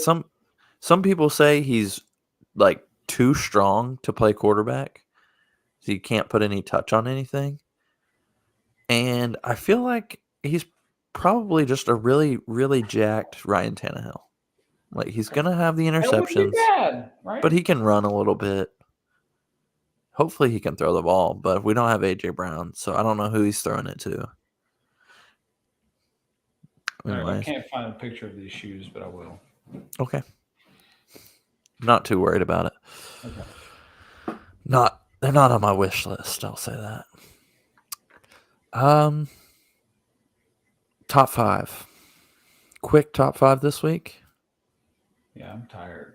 Some people say he's like too strong to play quarterback. So you can't put any touch on anything. And I feel like he's probably just a really, really jacked Ryan Tannehill. Like he's Okay. gonna have the That wouldn't be interceptions, bad, right? but he can run a little bit. Hopefully he can throw the ball, but we don't have AJ Brown, so I don't know who he's throwing it to. All right, I Anyways, can't find a picture of these shoes, but I will. okay. Not too worried about it. Okay. They're not on my wish list, I'll say that. Um Top 5. Quick top 5 this week. Yeah, I'm tired.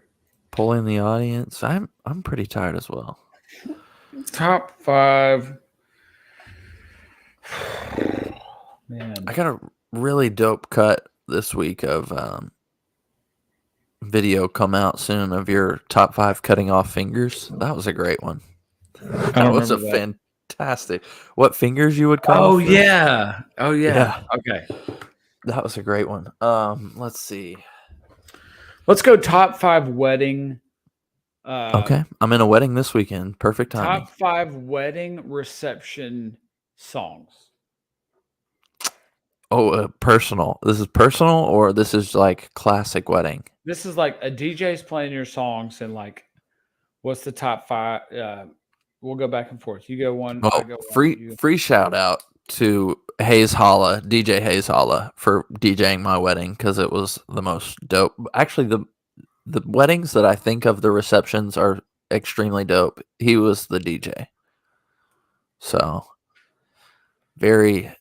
Polling the audience. I'm pretty tired as well. Top 5. Man. I got a really dope cut this week of video come out soon of your top 5 cutting off fingers. That was a great one. I That don't was a remember that. fantastic. What fingers you would cut Oh off first? yeah. Oh yeah. Yeah. Okay. That was a great one. Let's see. Let's go top 5 wedding. Okay, I'm in a wedding this weekend. Perfect timing. Top 5 wedding reception songs. Oh, personal. This is personal, or this is like classic wedding. This is like a DJ's playing your songs and like, what's the top 5? We'll go back and forth. You go one, I Well, go one. free shout out to Hayes Holla, DJ Hayes Holla, for DJing my wedding because it was the most dope. Actually, the weddings that I think of the receptions are extremely dope. He was the DJ, so very.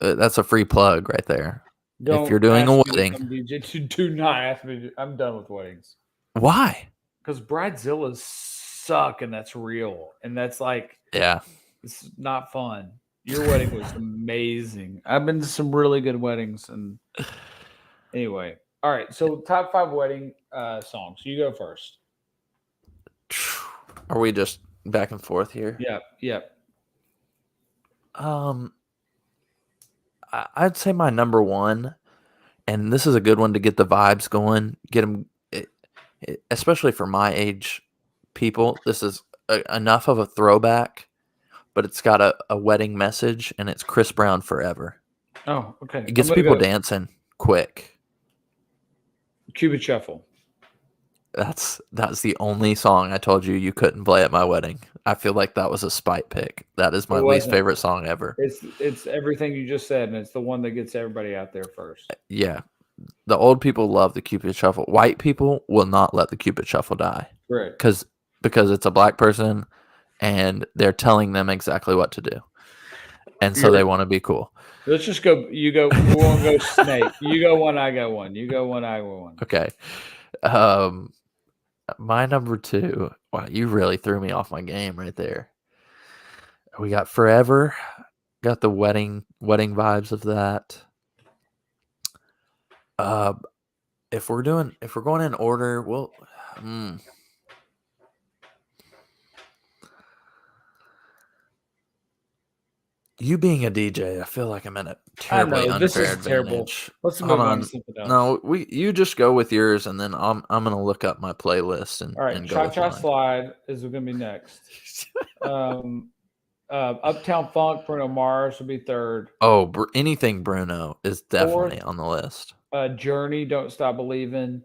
That's a free plug right there. If you're Don't doing a ask me to wedding, come DJ. Do not ask me. I'm done with weddings why? because bridezillas suck, and that's real, and that's like Yeah. it's not fun. Your wedding was amazing. I've been to some really good weddings, and anyway, all right. So top 5 wedding songs. You go first. Are we just back and forth here? Yep. Yep. Um, I'd say my number one, and this is a good one to get the vibes going, get them, especially for my age people. This is enough of a throwback, but it's got a wedding message, and it's Chris Brown Forever. Oh, okay. It gets people dancing quick. Cupid Shuffle. That's the only song I told you couldn't play at my wedding. I feel like that was a spite pick. That is my least favorite song ever. It's everything you just said, and it's the one that gets everybody out there first. Yeah. The old people love the Cupid Shuffle. White people will not let the Cupid Shuffle die. Right. Because it's a black person, and they're telling them exactly what to do. And so they want to be cool. Let's just go. You go. We won't go snake. You go one. I go one. You go one. I go one. Okay. My number two. Wow, you really threw me off my game right there. We got Forever. Got the wedding vibes of that. If we're going in order, we'll. You being a DJ, I feel like I'm in a terribly unfair this is advantage. terrible. Let's move on to something else. No, you just go with yours, and then I'm gonna look up my playlist and all right. and go Cha-Cha Slide is gonna be next. Uptown Funk, Bruno Mars will be third. Oh, anything Bruno is definitely on the list. Journey, Don't Stop Believing,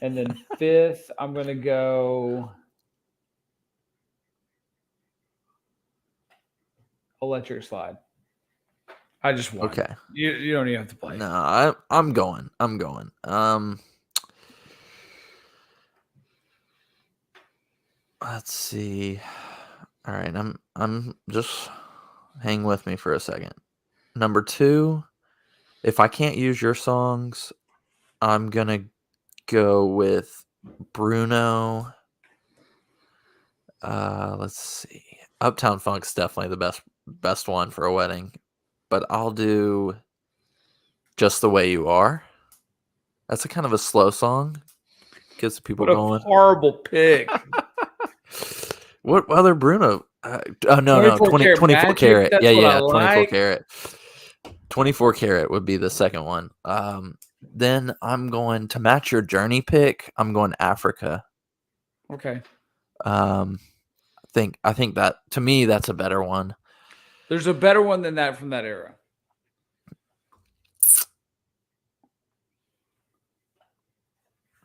and then fifth, I'm gonna go Electric Slide. I just won. Okay. You don't even have to play. No, I'm going. Let's see. All right, I'm just hang with me for a second. Number two, if I can't use your songs, I'm gonna go with Bruno. Let's see. Uptown Funk's definitely the best one for a wedding, but I'll do Just the Way You Are. That's a kind of a slow song. Gets people going. Horrible pick. What other Bruno? No, 24 karat. Yeah, 24 karat. 24 karat would be the second one. Then I'm going to match your Journey pick. I'm going Africa. Okay. I think that, to me, that's a better one. There's a better one than that from that era.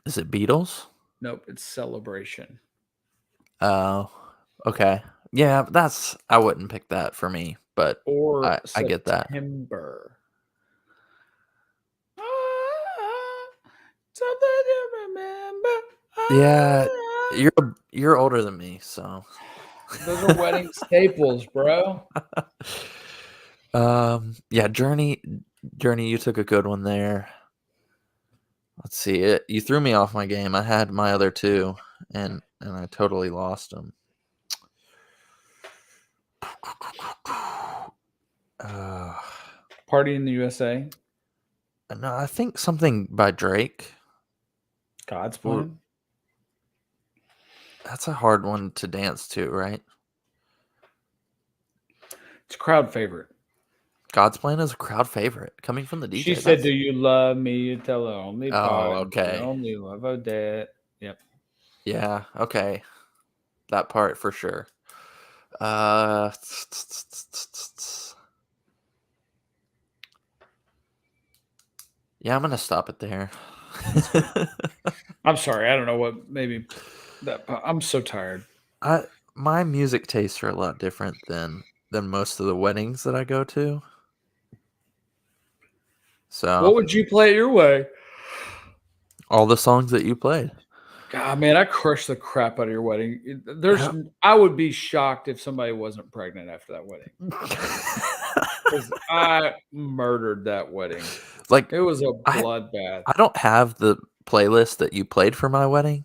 Is it Beatles? Nope, it's Celebration. Oh, okay. Yeah, I wouldn't pick that for me, but I get that. September. Something to remember. Yeah, you're older than me, so those are wedding staples, bro. Yeah, Journey, you took a good one there. Let's see. You threw me off my game. I had my other two, and I totally lost them. Party in the USA. No, I think something by Drake. God's Plan. That's a hard one to dance to, right? It's a crowd favorite. God's Plan is a crowd favorite coming from the DJ. She said, "Do you love me? You tell her only part. Okay. Only love of dead." Yep. Yeah. Okay. That part for sure. Yeah, I'm gonna stop it there. I'm sorry. I don't know what. Maybe that. I'm so tired. My music tastes are a lot different than most of the weddings that I go to. So, what would you play your way? All the songs that you played. God, man, I crushed the crap out of your wedding. I would be shocked if somebody wasn't pregnant after that wedding. Because I murdered that wedding. Like, it was a bloodbath. I don't have the playlist that you played for my wedding,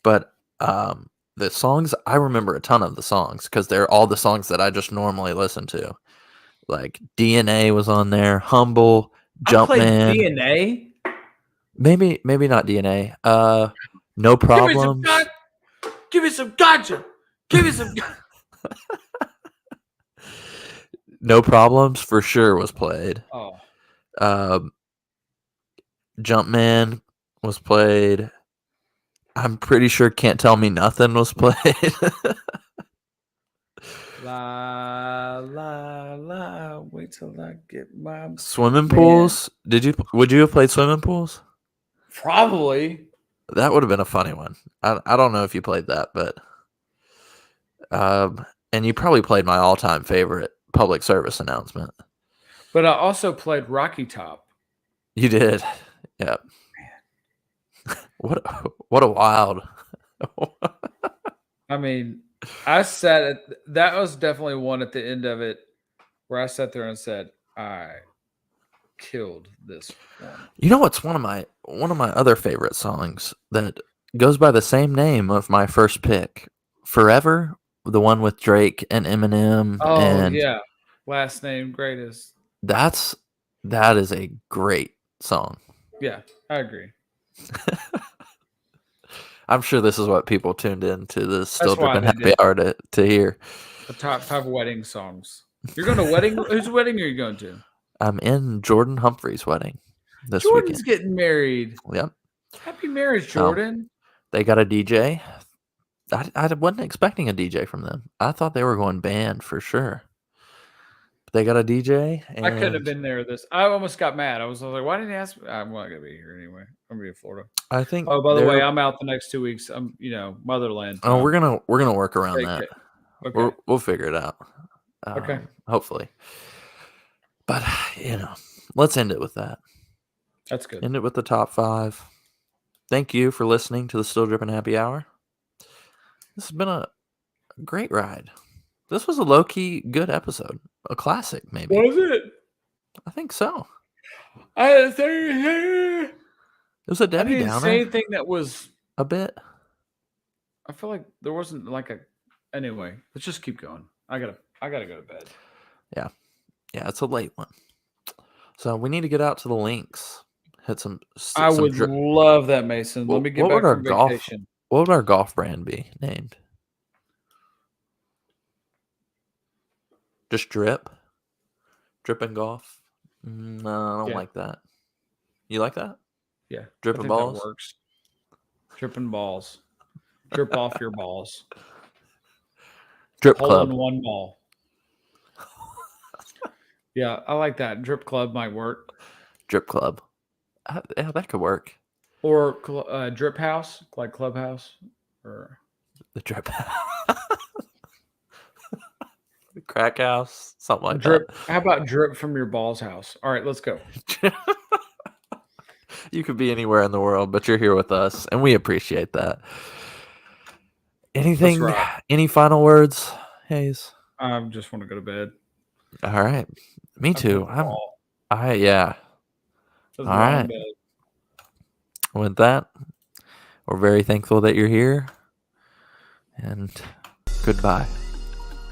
but the songs, I remember a ton of the songs because they're all the songs that I just normally listen to. Like DNA was on there, Humble, Jumpman. DNA? Maybe not DNA. No Problems. Give me some gotcha. Give me some. No Problems for sure was played. Oh. Jumpman was played. I'm pretty sure Can't Tell Me Nothing was played. La la la. Wait till I get my Swimming man. pools. Would you have played swimming pools? Probably. That would have been a funny one. I don't know if you played that, but and you probably played my all-time favorite public service announcement. But I also played Rocky Top. You did. Yeah. What a wild. I mean, I sat at that was definitely one at the end of it where I sat there and said, I killed this one. You know what's one of my other favorite songs that goes by the same name of my first pick, Forever, the one with Drake and Eminem. Oh and yeah. Last name greatest. that is a great song. Yeah, I agree. I'm sure this is what people tuned in to the Still why Dripping they Happy Hour to hear. The top 5 wedding songs. You're going to wedding? Whose wedding are you going to? I'm in Jordan Humphrey's wedding this Jordan's weekend. getting married. Yep. Happy marriage, Jordan. They got a DJ. I wasn't expecting a DJ from them. I thought they were going band for sure. But they got a DJ. I couldn't have been there. I almost got mad. I was like, why didn't you ask me? I'm not going to be here anyway. I'm going to be in Florida. I think. Oh, by the way, I'm out the next 2 weeks. I'm, motherland. Oh, we're gonna work around that. Okay. We'll figure it out. Okay. Hopefully. But let's end it with that. That's good. End it with the top 5. Thank you for listening to the Still Dripping Happy Hour. This has been a great ride. This was a low-key good episode. A classic, maybe. Was it? I think so. It was a Debbie Downer. Say anything that was a bit. I feel like there wasn't like a. Anyway, let's just keep going. I gotta go to bed. Yeah, it's a late one. So we need to get out to the links. Hit some. I would love that, Mason. Let me get back from vacation. What would our golf brand be named? Just Drip? Drip and Golf? No, I don't like that. You like that? Yeah. Dripping balls? That works. Dripping balls. Drip off your balls. Drip Hole Club. in one ball. Yeah, I like that. Drip Club might work. Drip Club. Yeah, that could work. Or Drip House, like Clubhouse. Or the Drip House. The Crack House. Something like drip. that. How about Drip from your balls house? All right, let's go. You could be anywhere in the world, but you're here with us, and we appreciate that. Anything? Any final words, Hayes? I just want to go to bed. All right. Me too. Yeah. All right. With that, we're very thankful that you're here, and goodbye.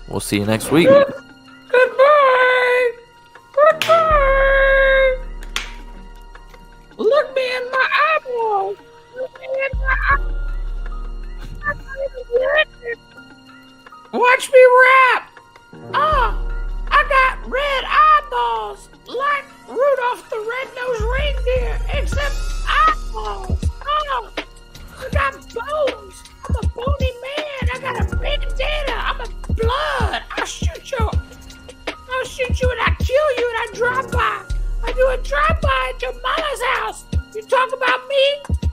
We'll see you next week. Goodbye. Goodbye. Look me in my eyeballs. Look me in my eyeballs. Watch me rap. I got red eyeballs like Rudolph the Red-Nosed Reindeer, except eyeballs. I got bones. I'm a bony man. I got a bandana. I'm a blood. I'll shoot you and I kill you and I drive by. I do a drive-by at your mama's house. You talk about me?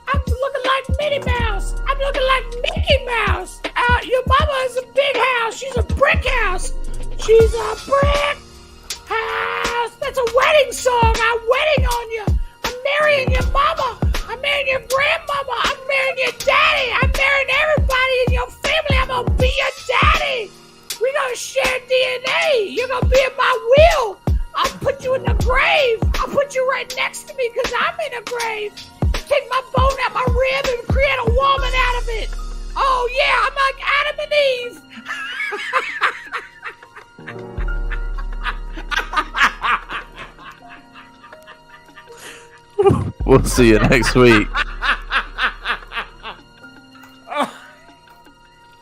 I'm looking like Minnie Mouse. I'm looking like Mickey Mouse. Your mama is a big house. She's a brick house. She's a brick house. That's a wedding song. I'm wedding on you. I'm marrying your mama. I'm marrying your grandmama. I'm marrying your daddy. I'm marrying everybody in your family. I'm gonna be your daddy. We're gonna share DNA. You're gonna be in my will. I'll put you in the grave. I'll put you right next to me because I'm in a grave. Take my bone out my rib and create a woman out of it. Oh yeah, I'm like Adam and Eve. We'll see you next week.